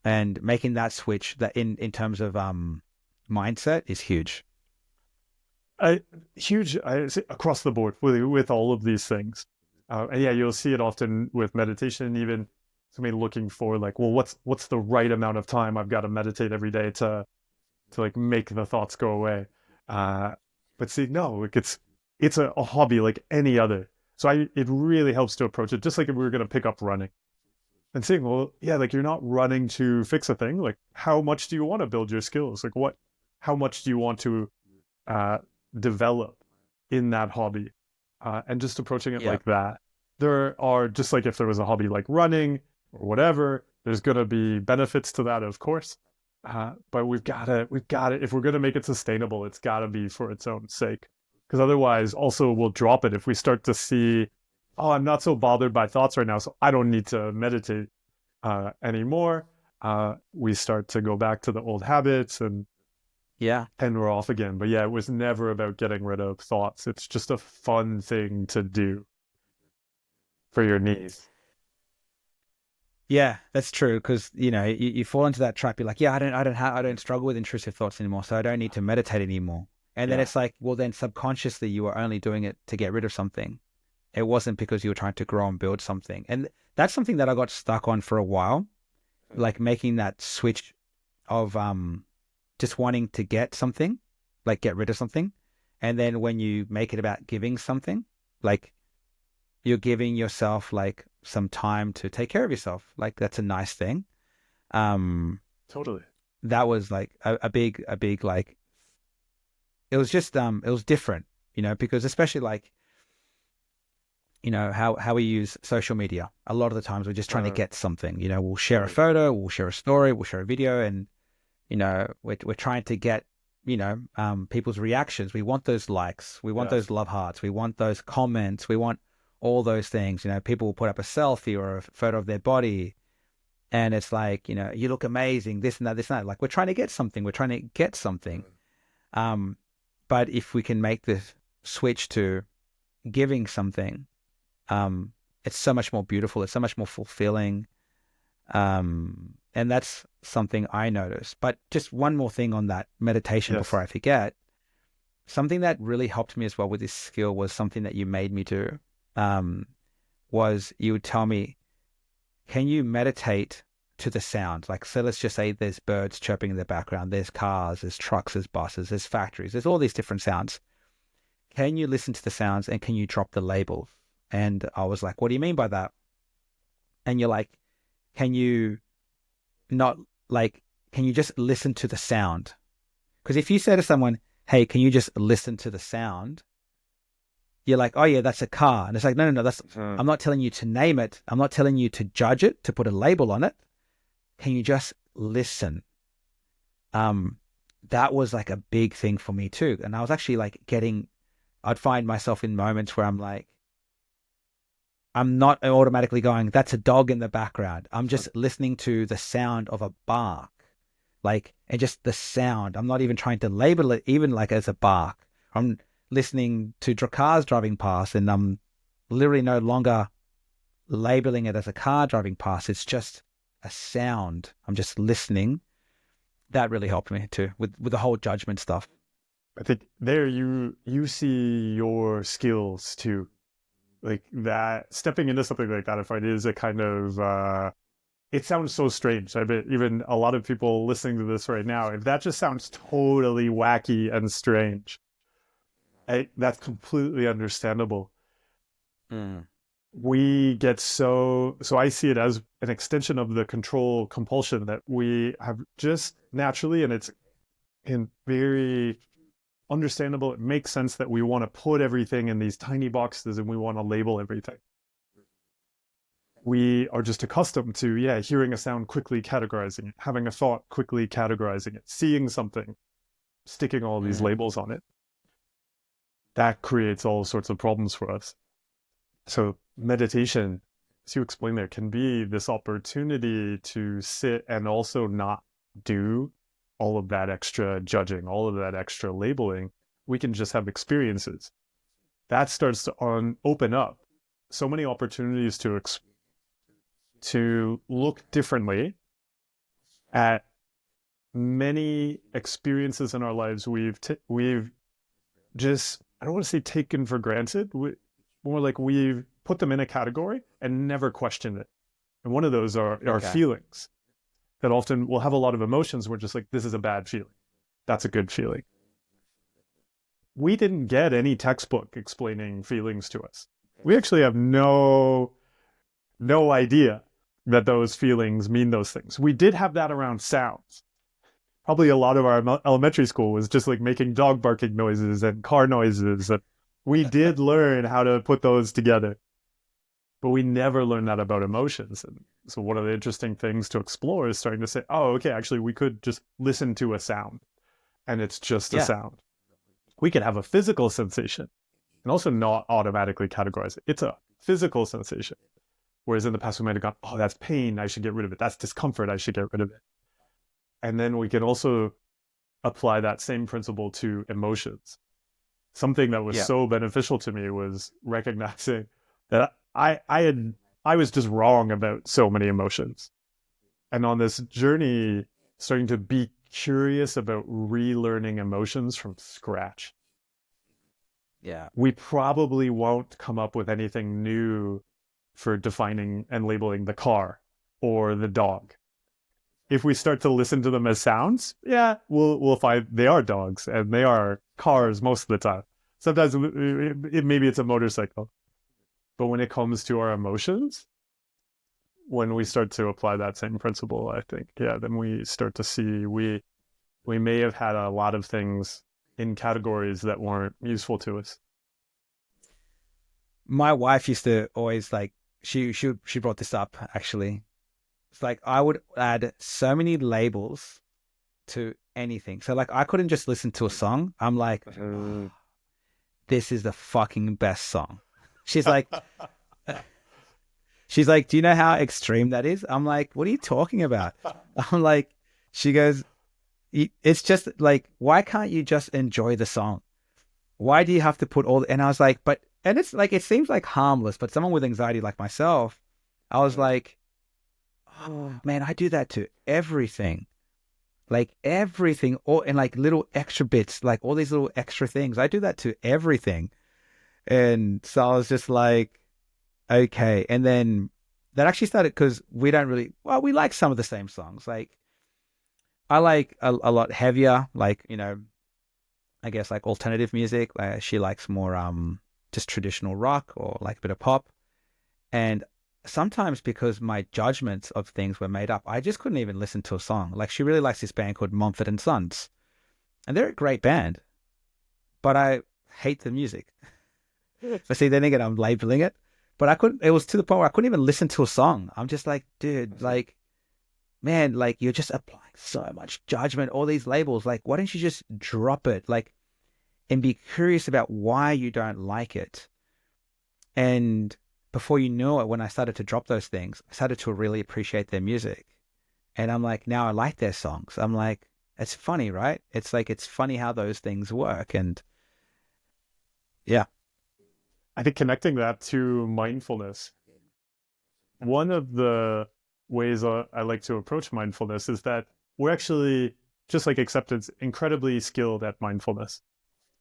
S2: And making that switch that in terms of mindset is huge.
S3: Huge across the board with all of these things. And you'll see it often with meditation, even somebody looking for like, well, what's the right amount of time I've got to meditate every day to like make the thoughts go away. But see, no, like it's a hobby like any other. So it really helps to approach it just like if we were going to pick up running and saying, well, like you're not running to fix a thing. Like how much do you want to build your skills? Like how much do you want to develop in that hobby? And just approaching it like that. There are, just like if there was a hobby like running or whatever, there's going to be benefits to that, of course. But we've got to, if we're going to make it sustainable, it's got to be for its own sake. Because otherwise, also, we'll drop it if we start to see, oh, I'm not so bothered by thoughts right now, so I don't need to meditate anymore. We start to go back to the old habits and we're off again. But it was never about getting rid of thoughts. It's just a fun thing to do for your needs.
S2: Yeah, that's true. Because you fall into that trap. You're like, I don't struggle with intrusive thoughts anymore, so I don't need to meditate anymore. And then it's like, well, then subconsciously you are only doing it to get rid of something. It wasn't because you were trying to grow and build something. And that's something that I got stuck on for a while, like making that switch of just wanting to get something, like get rid of something. And then when you make it about giving something, like you're giving yourself like some time to take care of yourself. Like that's a nice thing.
S3: Totally.
S2: That was like a big like, it was just it was different, because especially like, how we use social media. A lot of the times we're just trying to get something, we'll share a photo, we'll share a story, we'll share a video, and we're trying to get people's reactions. We want those likes, we want those love hearts, we want those comments, we want all those things. People will put up a selfie or a photo of their body, and it's like, you look amazing, this and that. Like we're trying to get something. But if we can make this switch to giving something, it's so much more beautiful, it's so much more fulfilling. And that's something I noticed. But just one more thing on that meditation before I forget. Something that really helped me as well with this skill was something that you made me do. Was you would tell me, can you meditate to the sound? Like, so let's just say there's birds chirping in the background, there's cars, there's trucks, there's buses, there's factories, there's all these different sounds. Can you listen to the sounds and can you drop the labels? And I was like, what do you mean by that? And you're like, can you just listen to the sound? Because if you say to someone, hey, can you just listen to the sound? You're like, oh yeah, that's a car. And it's like, no, that's, I'm not telling you to name it. I'm not telling you to judge it, to put a label on it. Can you just listen? That was like a big thing for me too. And I was actually like I'd find myself in moments where I'm like, I'm not automatically going, that's a dog in the background. I'm just listening to the sound of a bark, and just the sound. I'm not even trying to label it even like as a bark. I'm listening to cars driving past, and I'm literally no longer labeling it as a car driving past. It's just a sound. I'm just listening. That really helped me too with the whole judgment stuff.
S3: I think there you see your skills too. Like that, stepping into something like that, I find is a kind of, it sounds so strange. I bet even a lot of people listening to this right now, if that just sounds totally wacky and strange, that's completely understandable. We get so I see it as an extension of the control compulsion that we have just naturally, and it's very understandable. It makes sense that we want to put everything in these tiny boxes and we want to label everything. We are just accustomed to, hearing a sound, quickly categorizing it, having a thought, quickly categorizing it, seeing something, sticking all these labels on it. That creates all sorts of problems for us. So meditation, as you explained there, can be this opportunity to sit and also not do all of that extra judging, all of that extra labeling. We can just have experiences. That starts to open up so many opportunities to look differently at many experiences in our lives we've just, I don't want to say taken for granted, more like we've put them in a category and never questioned it. And one of those are feelings. That often will have a lot of emotions. We're just like, this is a bad feeling. That's a good feeling. We didn't get any textbook explaining feelings to us. We actually have no idea that those feelings mean those things. We did have that around sounds. Probably a lot of our elementary school was just like making dog barking noises and car noises. And we did learn how to put those together. But we never learned that about emotions. And so one of the interesting things to explore is starting to say, oh, okay, actually, we could just listen to a sound and it's just a sound. We could have a physical sensation and also not automatically categorize it. It's a physical sensation. Whereas in the past, we might have gone, oh, that's pain, I should get rid of it. That's discomfort, I should get rid of it. And then we can also apply that same principle to emotions. Something that was so beneficial to me was recognizing that I was just wrong about so many emotions. And on this journey, starting to be curious about relearning emotions from scratch.
S2: Yeah.
S3: we probably won't come up with anything new for defining and labeling the car or the dog. If we start to listen to them as sounds, yeah, we'll find they are dogs and they are cars most of the time. Sometimes maybe it's a motorcycle. But when it comes to our emotions, when we start to apply that same principle, I think, yeah, then we start to see we may have had a lot of things in categories that weren't useful to us.
S2: My wife used to always like, she brought this up actually. It's like I would add so many labels to anything. So like I couldn't just listen to a song. I'm like, this is the fucking best song. She's like, do you know how extreme that is? I'm like, what are you talking about? I'm like, she goes, it's just like, why can't you just enjoy the song? Why do you have to put all, and I was like, and it's like, it seems like harmless, but someone with anxiety like myself, I was like, oh man, I do that to everything. Like everything, and like little extra bits, like all these little extra things. I do that to everything. And so I was just like, okay. And then that actually started because we don't really, well, we like some of the same songs. Like I like a lot heavier, like, I guess like alternative music. She likes more just traditional rock or like a bit of pop. And sometimes because my judgments of things were made up, I just couldn't even listen to a song. Like she really likes this band called Mumford and Sons. And they're a great band, but I hate the music. But see, then again, I'm labeling it. But I couldn't, it was to the point where I couldn't even listen to a song. I'm just like, dude, like, man, like you're just applying so much judgment, all these labels. Like, why don't you just drop it? Like, and be curious about why you don't like it. And before you know it, when I started to drop those things, I started to really appreciate their music. And I'm like, now I like their songs. I'm like, it's funny, right? It's like, it's funny how those things work. And yeah.
S3: I think connecting that to mindfulness, one of the ways I like to approach mindfulness is that we're actually, just like acceptance, incredibly skilled at mindfulness.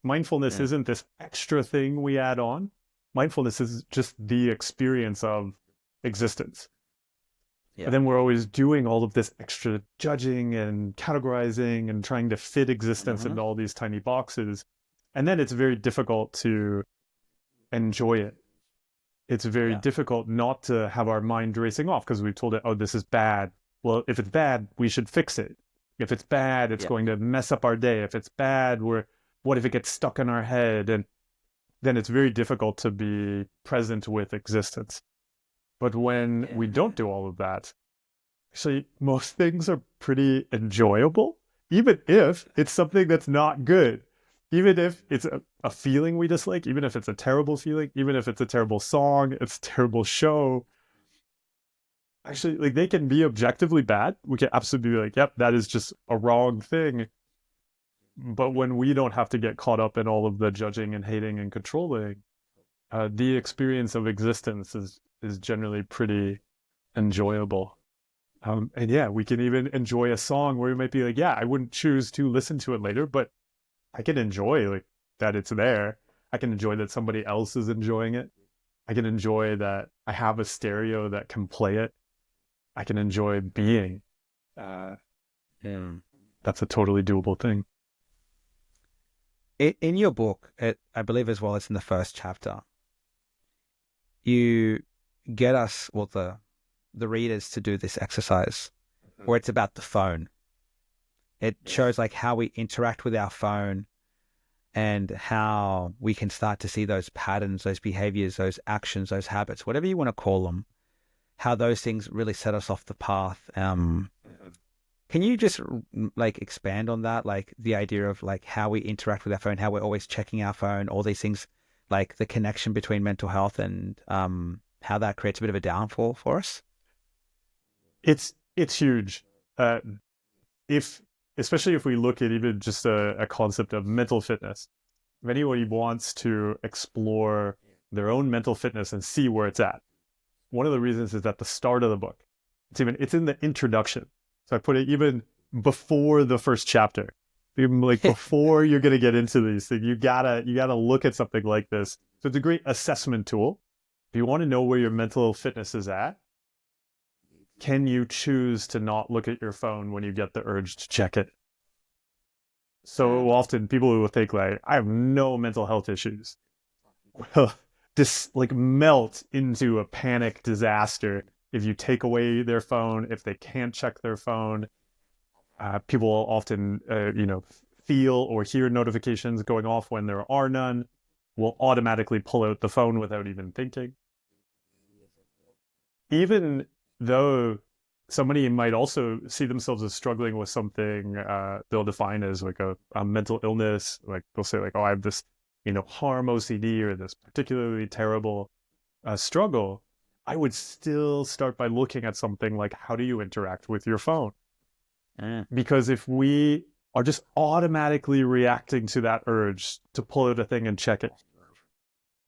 S3: Mindfulness isn't this extra thing we add on. Mindfulness is just the experience of existence.
S2: Yeah.
S3: But then we're always doing all of this extra judging and categorizing and trying to fit existence into all these tiny boxes. And then it's very difficult to enjoy it. It's very difficult not to have our mind racing off because we've told it, oh, this is bad. Well, if it's bad, we should fix it. If it's bad, it's going to mess up our day. If it's bad, what if it gets stuck in our head? And then it's very difficult to be present with existence. But when we don't do all of that, actually, most things are pretty enjoyable, even if it's something that's not good. Even if it's a feeling we dislike, even if it's a terrible feeling, even if it's a terrible song, it's a terrible show. Actually, like they can be objectively bad. We can absolutely be like, yep, that is just a wrong thing. But when we don't have to get caught up in all of the judging and hating and controlling, the experience of existence is generally pretty enjoyable. And yeah, we can even enjoy a song where we might be like, yeah, I wouldn't choose to listen to it later, but I can enjoy like that it's there. I can enjoy that somebody else is enjoying it. I can enjoy that I have a stereo that can play it. I can enjoy being. That's a totally doable thing.
S2: In your book, I believe as well, it's in the first chapter, you get us, well, the readers to do this exercise where it's about the phone. It shows like how we interact with our phone and how we can start to see those patterns, those behaviors, those actions, those habits, whatever you want to call them, how those things really set us off the path. Can you just like expand on that? Like the idea of like how we interact with our phone, how we're always checking our phone, all these things, like the connection between mental health and how that creates a bit of a downfall for us?
S3: It's huge. Especially if we look at even just a concept of mental fitness. If anybody wants to explore their own mental fitness and see where it's at, one of the reasons is at the start of the book. It's in the introduction. So I put it even before the first chapter. Like before you're gonna get into these things, you gotta look at something like this. So it's a great assessment tool. If you want to know where your mental fitness is at, can you choose to not look at your phone when you get the urge to check it? So often people will think like, I have no mental health issues. Well, just like melt into a panic disaster if you take away their phone, if they can't check their phone. People often, feel or hear notifications going off when there are none, will automatically pull out the phone without even thinking. Even though somebody might also see themselves as struggling with something they'll define as like a mental illness, like they'll say like, oh, I have this, harm OCD or this particularly terrible struggle, I would still start by looking at something like, how do you interact with your phone? Because if we are just automatically reacting to that urge to pull out a thing and check it,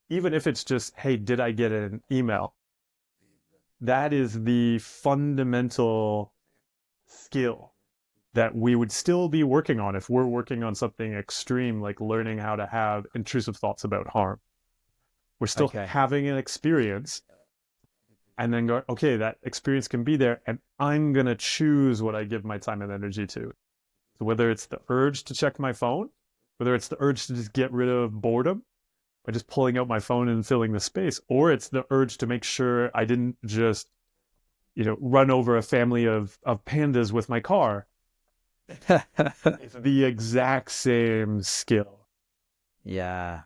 S3: even if it's just, hey, did I get an email? That is the fundamental skill that we would still be working on if we're working on something extreme, like learning how to have intrusive thoughts about harm. We're still having an experience and then go, okay, that experience can be there, and I'm going to choose what I give my time and energy to. So whether it's the urge to check my phone, whether it's the urge to just get rid of boredom by just pulling out my phone and filling the space, or it's the urge to make sure I didn't just, run over a family of pandas with my car. It's the exact same skill.
S2: Yeah.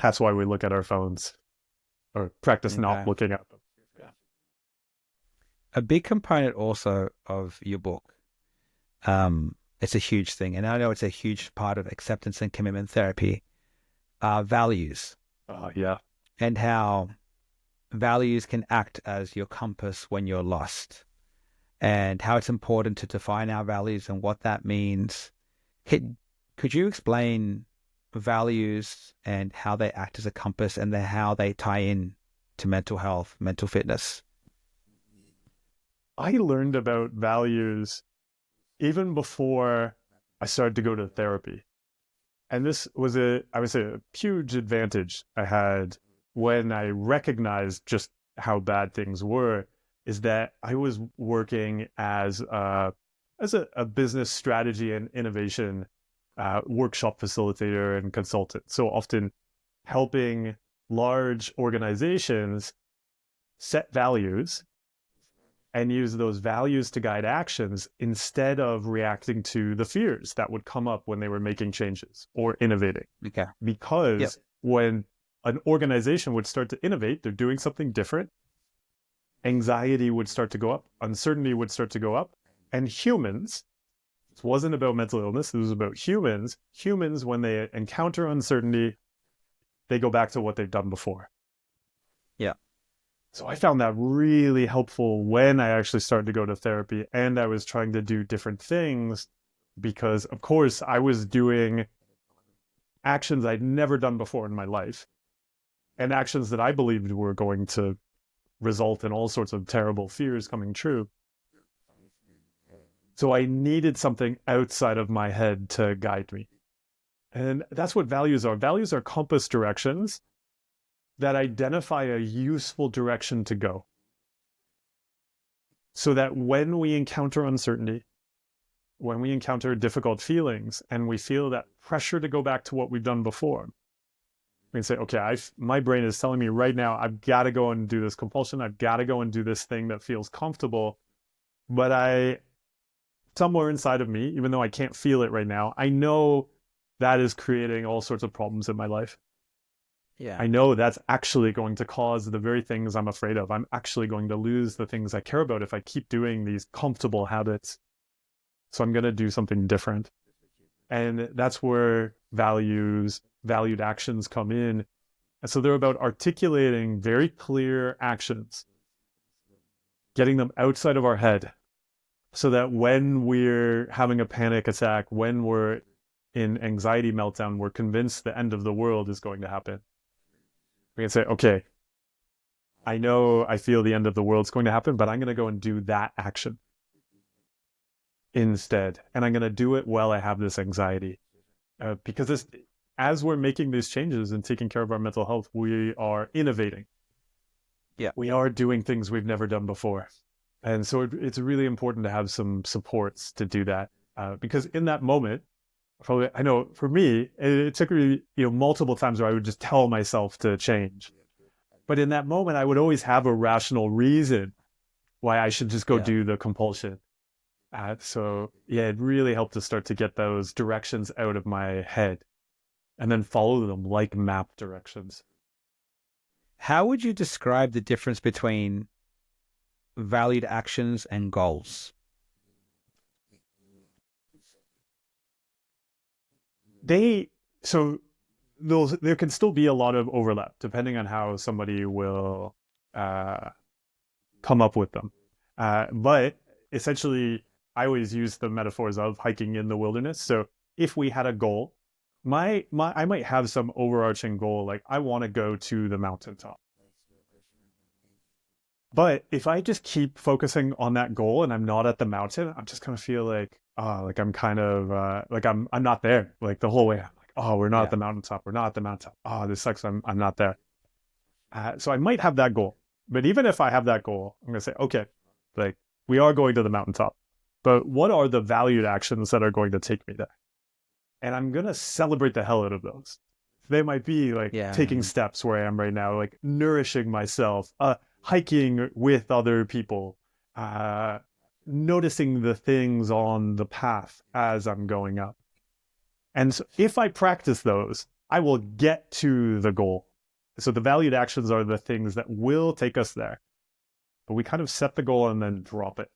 S3: That's why we look at our phones or practice not looking at them. Yeah.
S2: A big component also of your book, it's a huge thing, and I know it's a huge part of acceptance and commitment therapy, values.
S3: Yeah.
S2: And how values can act as your compass when you're lost, and how it's important to define our values and what that means. Could you explain values and how they act as a compass and how they tie in to mental health, mental fitness?
S3: I learned about values even before I started to go to therapy. And this was I would say, a huge advantage I had when I recognized just how bad things were, is that I was working as a business strategy and innovation workshop facilitator and consultant. So often helping large organizations set values and use those values to guide actions instead of reacting to the fears that would come up when they were making changes or innovating.
S2: Okay.
S3: Because when an organization would start to innovate, they're doing something different, anxiety would start to go up, uncertainty would start to go up, and humans, it wasn't about mental illness, it was about humans. Humans, when they encounter uncertainty, they go back to what they've done before.
S2: Yeah.
S3: So I found that really helpful when I actually started to go to therapy and I was trying to do different things, because of course I was doing actions I'd never done before in my life, and actions that I believed were going to result in all sorts of terrible fears coming true. So I needed something outside of my head to guide me. And that's what values are. Values are compass directions that identify a useful direction to go. So that when we encounter uncertainty, when we encounter difficult feelings, and we feel that pressure to go back to what we've done before, we can say, okay, my brain is telling me right now, I've got to go and do this compulsion. I've got to go and do this thing that feels comfortable. But somewhere inside of me, even though I can't feel it right now, I know that is creating all sorts of problems in my life.
S2: Yeah.
S3: I know that's actually going to cause the very things I'm afraid of. I'm actually going to lose the things I care about if I keep doing these comfortable habits. So I'm going to do something different. And that's where valued actions come in. And so they're about articulating very clear actions, getting them outside of our head, so that when we're having a panic attack, when we're in anxiety meltdown, we're convinced the end of the world is going to happen. We can say, okay, I know I feel the end of the world's going to happen, but I'm going to go and do that action instead. And I'm going to do it while I have this anxiety. Because as we're making these changes and taking care of our mental health, we are innovating.
S2: Yeah.
S3: We are doing things we've never done before. And so it's really important to have some supports to do that. Because in that moment, probably, I know for me, it took me, multiple times where I would just tell myself to change. But in that moment, I would always have a rational reason why I should just go do the compulsion. So yeah, it really helped to start to get those directions out of my head and then follow them like map directions.
S2: How would you describe the difference between valued actions and goals?
S3: So there can still be a lot of overlap depending on how somebody will come up with them. But essentially, I always use the metaphors of hiking in the wilderness. So if we had a goal, I might have some overarching goal, like I want to go to the mountaintop. But if I just keep focusing on that goal and I'm not at the mountain, I'm just gonna feel like, like I'm kind of like I'm not there. Like the whole way, I'm like, oh, we're not at the mountaintop. We're not at the mountaintop. Oh, this sucks. I'm not there. So I might have that goal. But even if I have that goal, I'm gonna say, okay, like we are going to the mountaintop. But what are the valued actions that are going to take me there? And I'm gonna celebrate the hell out of those. They might be like taking steps where I am right now, like nourishing myself, hiking with other people, noticing the things on the path as I'm going up. And so if I practice those, I will get to the goal. So the valued actions are the things that will take us there. But we kind of set the goal and then drop it.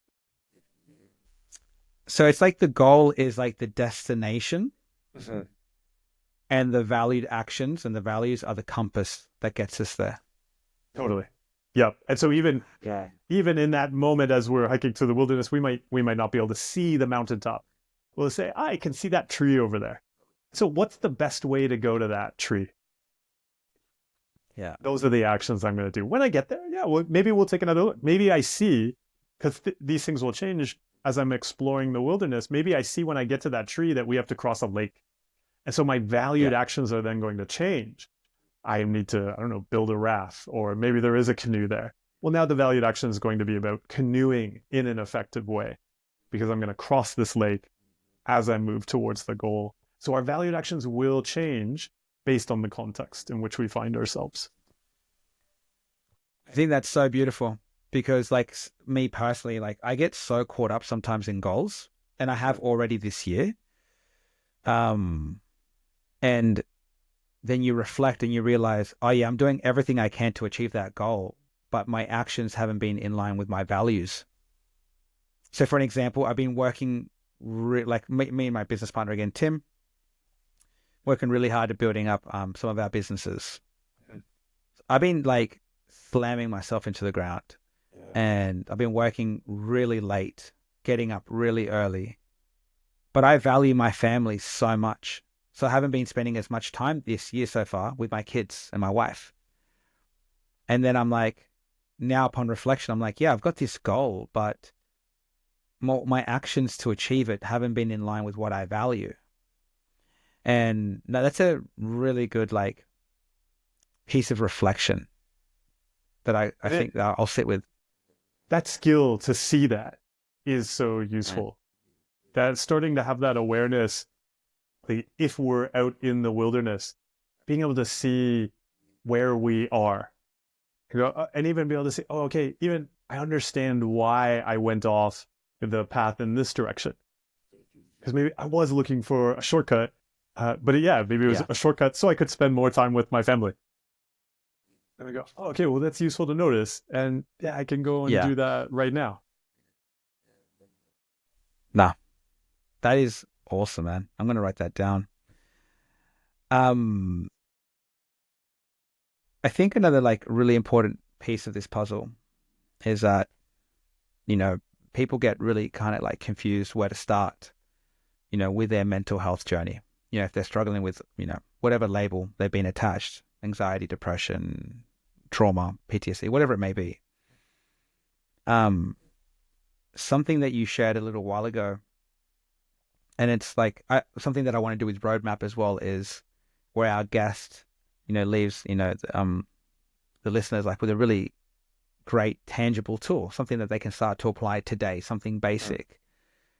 S2: So it's like the goal is like the destination, and the valued actions and the values are the compass that gets us there.
S3: Totally. Yep. And so even in that moment as we're hiking through the wilderness, we might not be able to see the mountaintop. We'll say, I can see that tree over there. So what's the best way to go to that tree?
S2: Yeah.
S3: Those are the actions I'm going to do. When I get there, well, maybe we'll take another look. Maybe I see, because these things will change as I'm exploring the wilderness. Maybe I see when I get to that tree that we have to cross a lake. And so my valued actions are then going to change. I need to, I don't know, build a raft, or maybe there is a canoe there. Well, now the valued action is going to be about canoeing in an effective way, because I'm going to cross this lake as I move towards the goal. So our valued actions will change based on the context in which we find ourselves.
S2: I think that's so beautiful, because like me personally, like I get so caught up sometimes in goals, and I have already this year. And then you reflect and you realize, oh yeah, I'm doing everything I can to achieve that goal, but my actions haven't been in line with my values. So for an example, I've been working like me and my business partner again, Tim, working really hard at building up some of our businesses. I've been like slamming myself into the ground, and I've been working really late, getting up really early, but I value my family so much. So I haven't been spending as much time this year so far with my kids and my wife. And then I'm like, now upon reflection, I'm like, yeah, I've got this goal, but my actions to achieve it haven't been in line with what I value. And no, that's a really good like piece of reflection that I think that I'll sit with.
S3: That skill to see that is so useful. That starting to have that awareness, like if we're out in the wilderness, being able to see where we are, and even be able to say, oh, okay, even I understand why I went off the path in this direction. Because maybe I was looking for a shortcut, but maybe it was a shortcut so I could spend more time with my family. And I go, oh, okay, well, that's useful to notice. And I can go and do that right now.
S2: Nah, that is awesome, man. I'm going to write that down. I think another like really important piece of this puzzle is that, people get really kind of like confused where to start, with their mental health journey. If they're struggling with, whatever label they've been attached, anxiety, depression, trauma, PTSD, whatever it may be. Something that you shared a little while ago And it's like something that I want to do with Roadmap as well is where our guest, leaves, the listeners like with a really great tangible tool, something that they can start to apply today, something basic.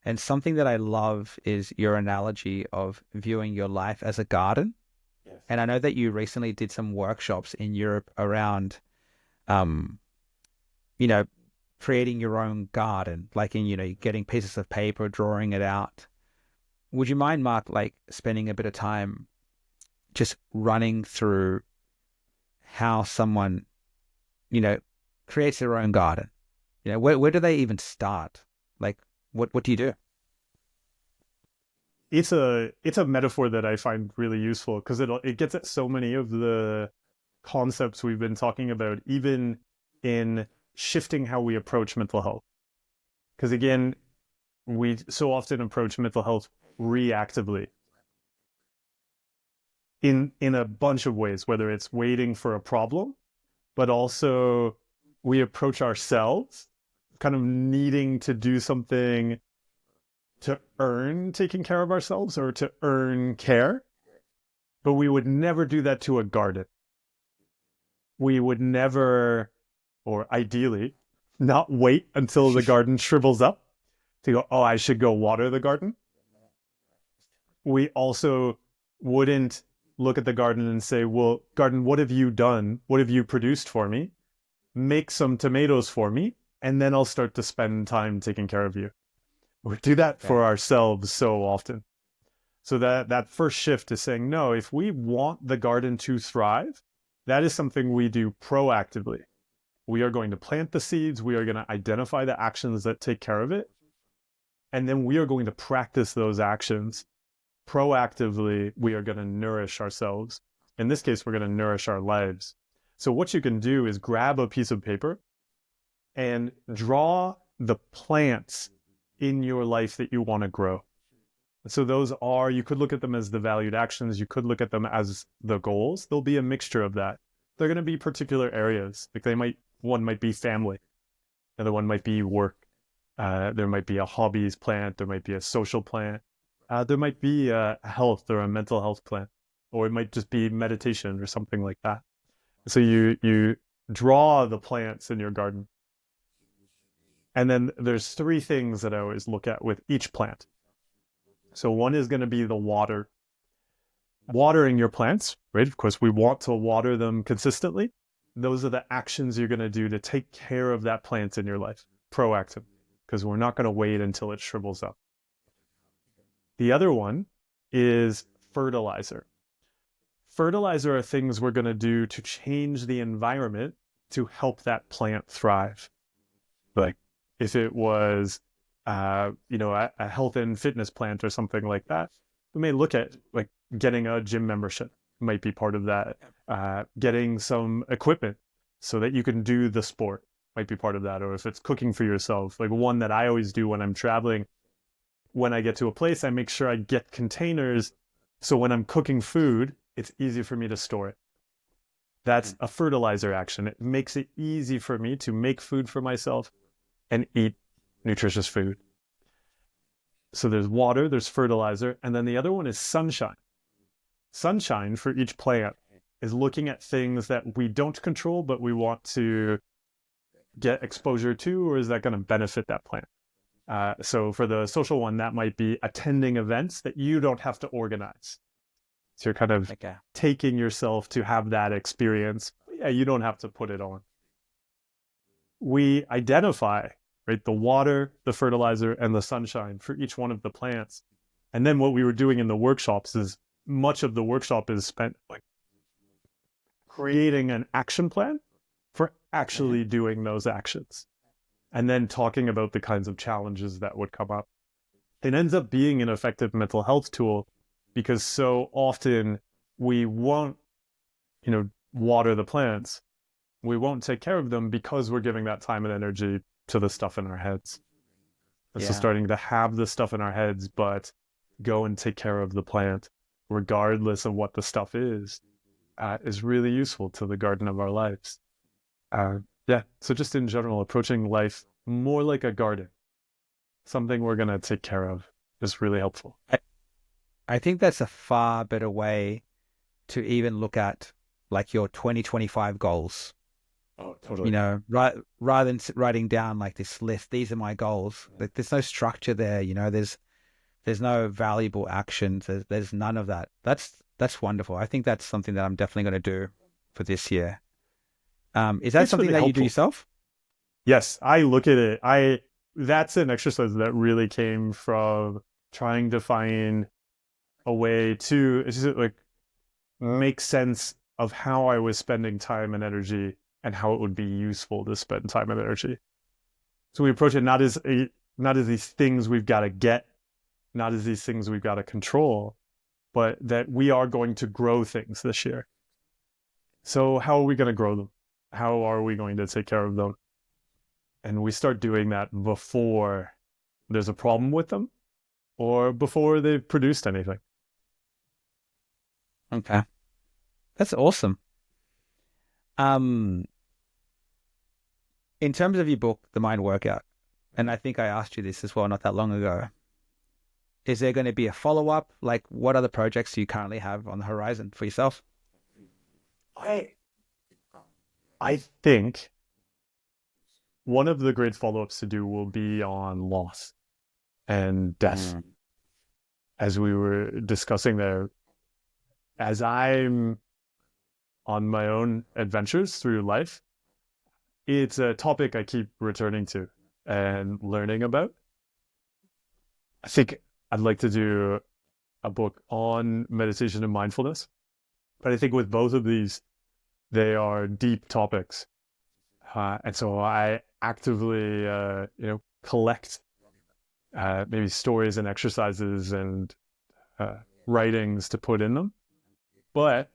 S2: And something that I love is your analogy of viewing your life as a garden.
S3: Yes.
S2: And I know that you recently did some workshops in Europe around, um, creating your own garden, like in, getting pieces of paper, drawing it out. Would you mind, Mark, like spending a bit of time just running through how someone, you know, creates their own garden? Where do they even start? Like, what do you do?
S3: It's a metaphor that I find really useful because it gets at so many of the concepts we've been talking about, even in shifting how we approach mental health. Because again, we so often approach mental health reactively in a bunch of ways, whether it's waiting for a problem, but also we approach ourselves kind of needing to do something to earn taking care of ourselves or to earn care. But we would never do that to a garden. We would never, or ideally, not wait until the garden shrivels up to go, oh, I should go water the garden. We also wouldn't look at the garden and say, well, garden, what have you done? What have you produced for me? Make some tomatoes for me, and then I'll start to spend time taking care of you. We do that for ourselves so often. So that first shift is saying, no, if we want the garden to thrive, that is something we do proactively. We are going to plant the seeds. We are going to identify the actions that take care of it. And then we are going to practice those actions proactively. We are going to nourish ourselves. In this case, we're going to nourish our lives. So what you can do is grab a piece of paper and draw the plants in your life that you want to grow. So those are, you could look at them as the valued actions. You could look at them as the goals. There'll be a mixture of that. They're going to be particular areas. Like one might be family. Another one might be work. There might be a hobbies plant. There might be a social plant. There might be a health or a mental health plant, or it might just be meditation or something like that. So you draw the plants in your garden. And then there's three things that I always look at with each plant. So one is going to be the water. Watering your plants, right? Of course, we want to water them consistently. Those are the actions you're going to do to take care of that plant in your life, proactive, because we're not going to wait until it shrivels up. The other one is fertilizer. Fertilizer are things we're going to do to change the environment to help that plant thrive. Like if it was, a health and fitness plant or something like that, we may look at like getting a gym membership might be part of that. Getting some equipment so that you can do the sport might be part of that. Or if it's cooking for yourself, like one that I always do when I'm traveling, when I get to a place, I make sure I get containers. So when I'm cooking food, it's easy for me to store it. That's a fertilizer action. It makes it easy for me to make food for myself and eat nutritious food. So there's water, there's fertilizer, and then the other one is sunshine. Sunshine for each plant is looking at things that we don't control, but we want to get exposure to, or is that going to benefit that plant? So for the social one, that might be attending events that you don't have to organize. So you're kind of taking yourself to have that experience. Yeah, you don't have to put it on. We identify, right, the water, the fertilizer, and the sunshine for each one of the plants. And then what we were doing in the workshops is much of the workshop is spent like creating an action plan for actually doing those actions. And then talking about the kinds of challenges that would come up. It ends up being an effective mental health tool because so often we won't, water the plants. We won't take care of them because we're giving that time and energy to the stuff in our heads. And so starting to have the stuff in our heads, but go and take care of the plant, regardless of what the stuff is really useful to the garden of our lives. So just in general, approaching life more like a garden, something we're going to take care of is really helpful.
S2: I think that's a far better way to even look at like your 2025 goals.
S3: Oh, totally.
S2: Rather than writing down like this list, these are my goals. Like, there's no structure there. There's no valuable actions. There's none of that. That's wonderful. I think that's something that I'm definitely going to do for this year. Is that
S3: It's
S2: something
S3: really
S2: that you do
S3: helpful.
S2: yourself?
S3: Yes, I look at it. That's an exercise that really came from trying to find a way to like make sense of how I was spending time and energy and how it would be useful to spend time and energy. So we approach it not as these things we've got to get, not as these things we've got to control, but that we are going to grow things this year. So how are we going to grow them? How are we going to take care of them? And we start doing that before there's a problem with them or before they've produced anything.
S2: Okay. That's awesome. In terms of your book, The Mind Workout, and I think I asked you this as well not that long ago, is there going to be a follow-up? Like, what other projects do you currently have on the horizon for yourself?
S3: I think one of the great follow-ups to do will be on loss and death. As we were discussing there, as I'm on my own adventures through life, it's a topic I keep returning to and learning about. I think I'd like to do a book on meditation and mindfulness, but I think with both of these, they are deep topics. And so I actively, collect maybe stories and exercises and writings to put in them. But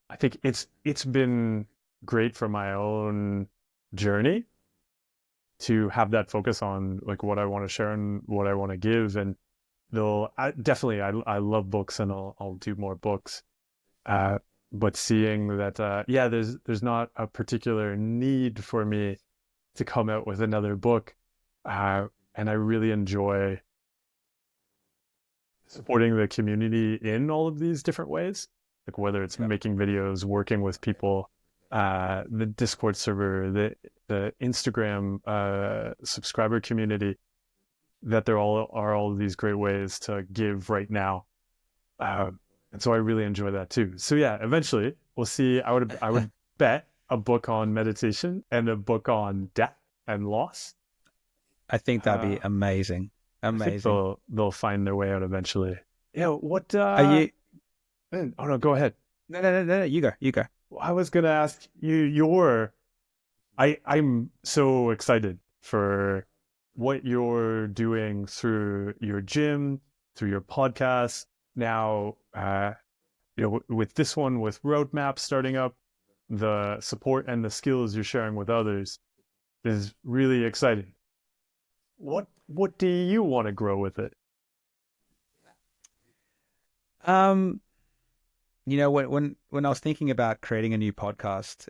S3: I think it's been great for my own journey to have that focus on like what I want to share and what I want to give. And I love books and I'll do more books. But seeing that, there's not a particular need for me to come out with another book. And I really enjoy supporting the community in all of these different ways, like whether it's making videos, working with people, the Discord server, the Instagram subscriber community, that there are all of these great ways to give right now. And so I really enjoy that too. So yeah, eventually we'll see. I would bet a book on meditation and a book on death and loss.
S2: I think that'd be amazing. Amazing.
S3: I think they'll find their way out eventually. Yeah. What?
S2: Are you?
S3: Oh no, go ahead.
S2: No. You go. You go.
S3: I was gonna ask you. I'm so excited for what you're doing through your gym, through your podcast. Now, with this one, with Roadmap starting up, the support and the skills you're sharing with others is really exciting. What do you want to grow with it?
S2: When I was thinking about creating a new podcast,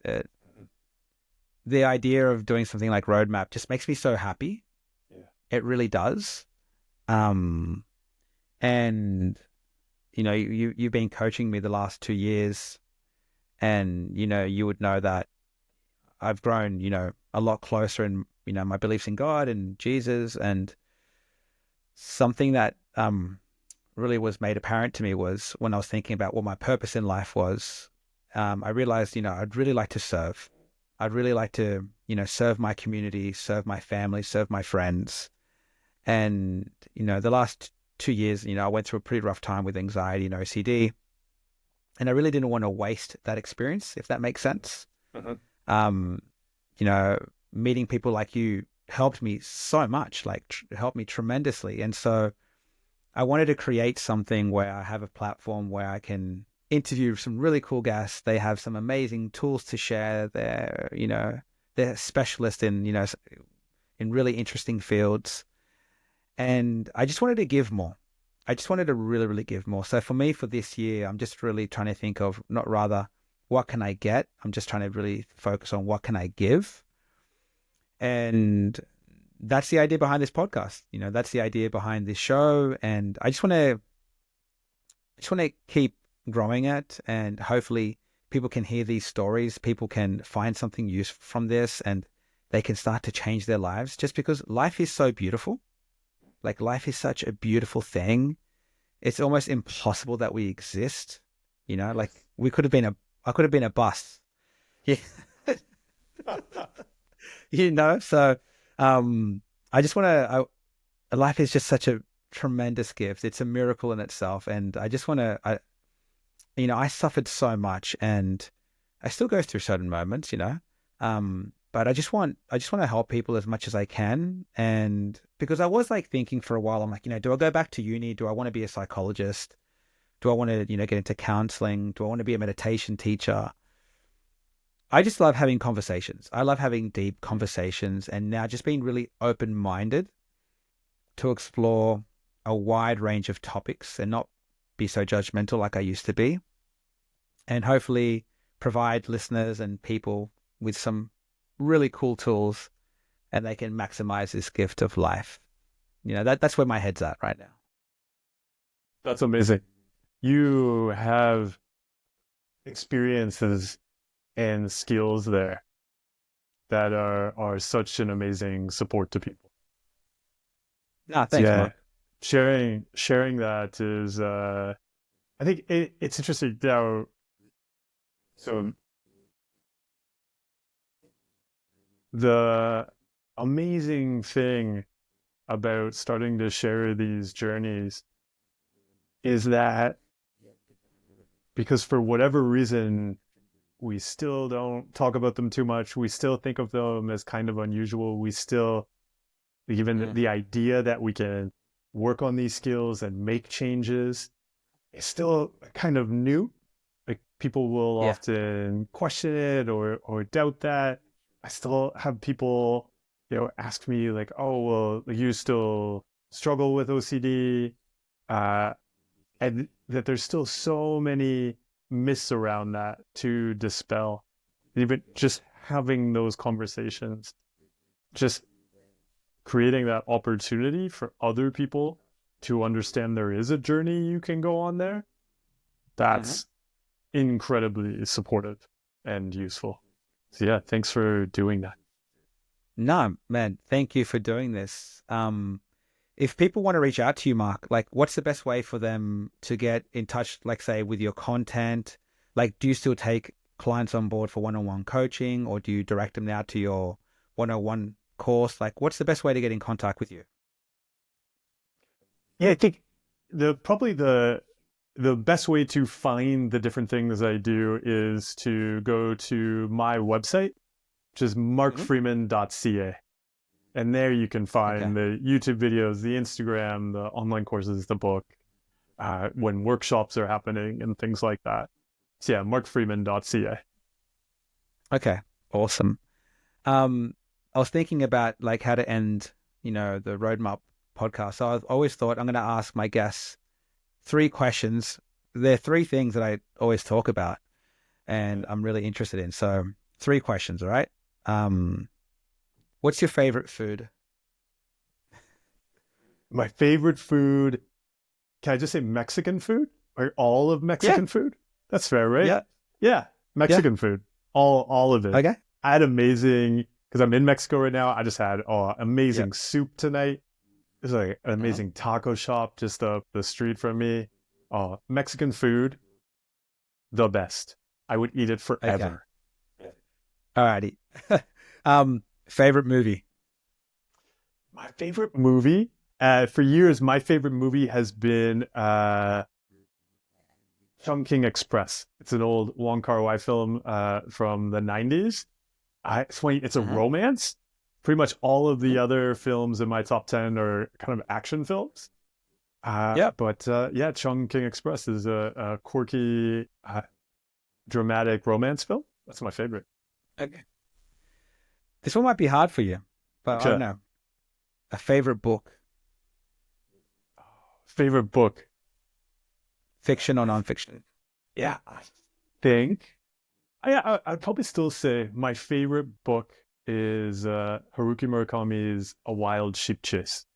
S2: the idea of doing something like Roadmap just makes me so happy.
S3: Yeah.
S2: It really does. And you've been coaching me the last 2 years, and you would know that I've grown a lot closer in my beliefs in God and Jesus. And something that really was made apparent to me was when I was thinking about what my purpose in life was. I realized I'd really like to serve. I'd really like to serve my community, serve my family, serve my friends. And the last 2 years, I went through a pretty rough time with anxiety and OCD, and I really didn't want to waste that experience, if that makes sense. Meeting people like you helped me so much, helped me tremendously. And so I wanted to create something where I have a platform where I can interview some really cool guests. They have some amazing tools to share. They're specialists in really interesting fields. And I just wanted to give more. I just wanted to really, really give more. So for me, for this year, I'm just really trying to think of what can I get? I'm just trying to really focus on what can I give? And that's the idea behind this podcast. That's the idea behind this show. And I just want to keep growing it, and hopefully people can hear these stories. People can find something useful from this, and they can start to change their lives, just because life is so beautiful. Like, life is such a beautiful thing. It's almost impossible that we exist. Like, I could have been a bus. Yeah. So, I just want to, life is just such a tremendous gift. It's a miracle in itself. And I just want to, I suffered so much, and I still go through certain moments, but I just want to help people as much as I can. And because I was like thinking for a while, I'm like, do I go back to uni? Do I want to be a psychologist? Do I want to, get into counseling? Do I want to be a meditation teacher? I just love having conversations. I love having deep conversations, and now just being really open-minded to explore a wide range of topics and not be so judgmental like I used to be, and hopefully provide listeners and people with some really cool tools, and they can maximize this gift of life. That's where my head's at right now.
S3: That's amazing. You have experiences and skills there that are such an amazing support to people.
S2: Thanks, Mark.
S3: Sharing that is I think it's interesting now. So the amazing thing about starting to share these journeys is that, because for whatever reason we still don't talk about them too much, we still think of them as kind of unusual, we still, even the idea that we can work on these skills and make changes is still kind of new. Like, people will often question it or doubt that. I still have people, ask me like, oh, well, you still struggle with OCD, and that there's still so many myths around that to dispel. Even just having those conversations, just creating that opportunity for other people to understand there is a journey you can go on there, that's incredibly supportive and useful. So yeah, thanks for doing that.
S2: No, man, thank you for doing this. If people want to reach out to you, Mark, like, what's the best way for them to get in touch, like, say, with your content? Like, do you still take clients on board for one-on-one coaching, or do you direct them now to your 101 course? Like, what's the best way to get in contact with you?
S3: Yeah, I think probably the best way to find the different things I do is to go to my website, which is markfreeman.ca. And there you can find the YouTube videos, the Instagram, the online courses, the book, when workshops are happening and things like that. So yeah, markfreeman.ca.
S2: Okay, awesome. I was thinking about like how to end, the Roadmap podcast. So I've always thought I'm going to ask my guests 3 questions. There are 3 things that I always talk about and I'm really interested in. So 3 questions, all right? What's your favorite food?
S3: My favorite food, can I just say Mexican food? Or all of Mexican food? That's fair, right? Yeah. Mexican food. All of it.
S2: Okay.
S3: I had amazing, because I'm in Mexico right now, I just had amazing soup tonight. There's like an amazing taco shop just up the street from me. Mexican food, the best. I would eat it forever.
S2: Okay. Alrighty. Favorite movie?
S3: My favorite movie, for years, my favorite movie has been Chungking Express. It's an old Wong Kar-wai film from the 90s. It's a romance. Pretty much all of the other films in my top 10 are kind of action films. But Chungking Express is a quirky, dramatic romance film. That's my favorite.
S2: Okay. This one might be hard for you, but I don't know. A favorite book?
S3: Favorite book?
S2: Fiction or nonfiction?
S3: Yeah, I think I'd probably still say my favorite book is Haruki Murakami's A Wild Sheep Chase.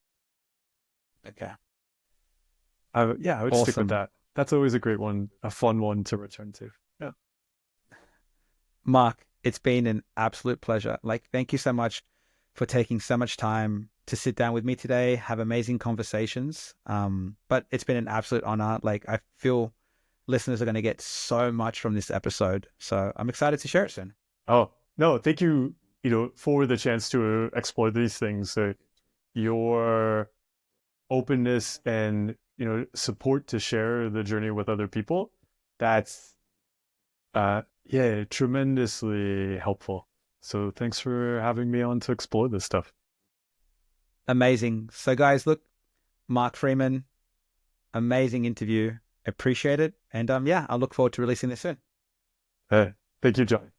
S2: Okay.
S3: I would stick with
S2: Awesome.
S3: that. That's always a great one, a fun one to return to. Yeah.
S2: Mark, it's been an absolute pleasure. Like, thank you so much for taking so much time to sit down with me today, have amazing conversations. But it's been an absolute honor. Like, I feel listeners are going to get so much from this episode. So I'm excited to share it soon.
S3: Oh, no, thank you, for the chance to explore these things. Your openness and, support to share the journey with other people, that's, tremendously helpful. So thanks for having me on to explore this stuff.
S2: Amazing. So guys, look, Mark Freeman, amazing interview. Appreciate it. And I look forward to releasing this soon.
S3: Thank you, John.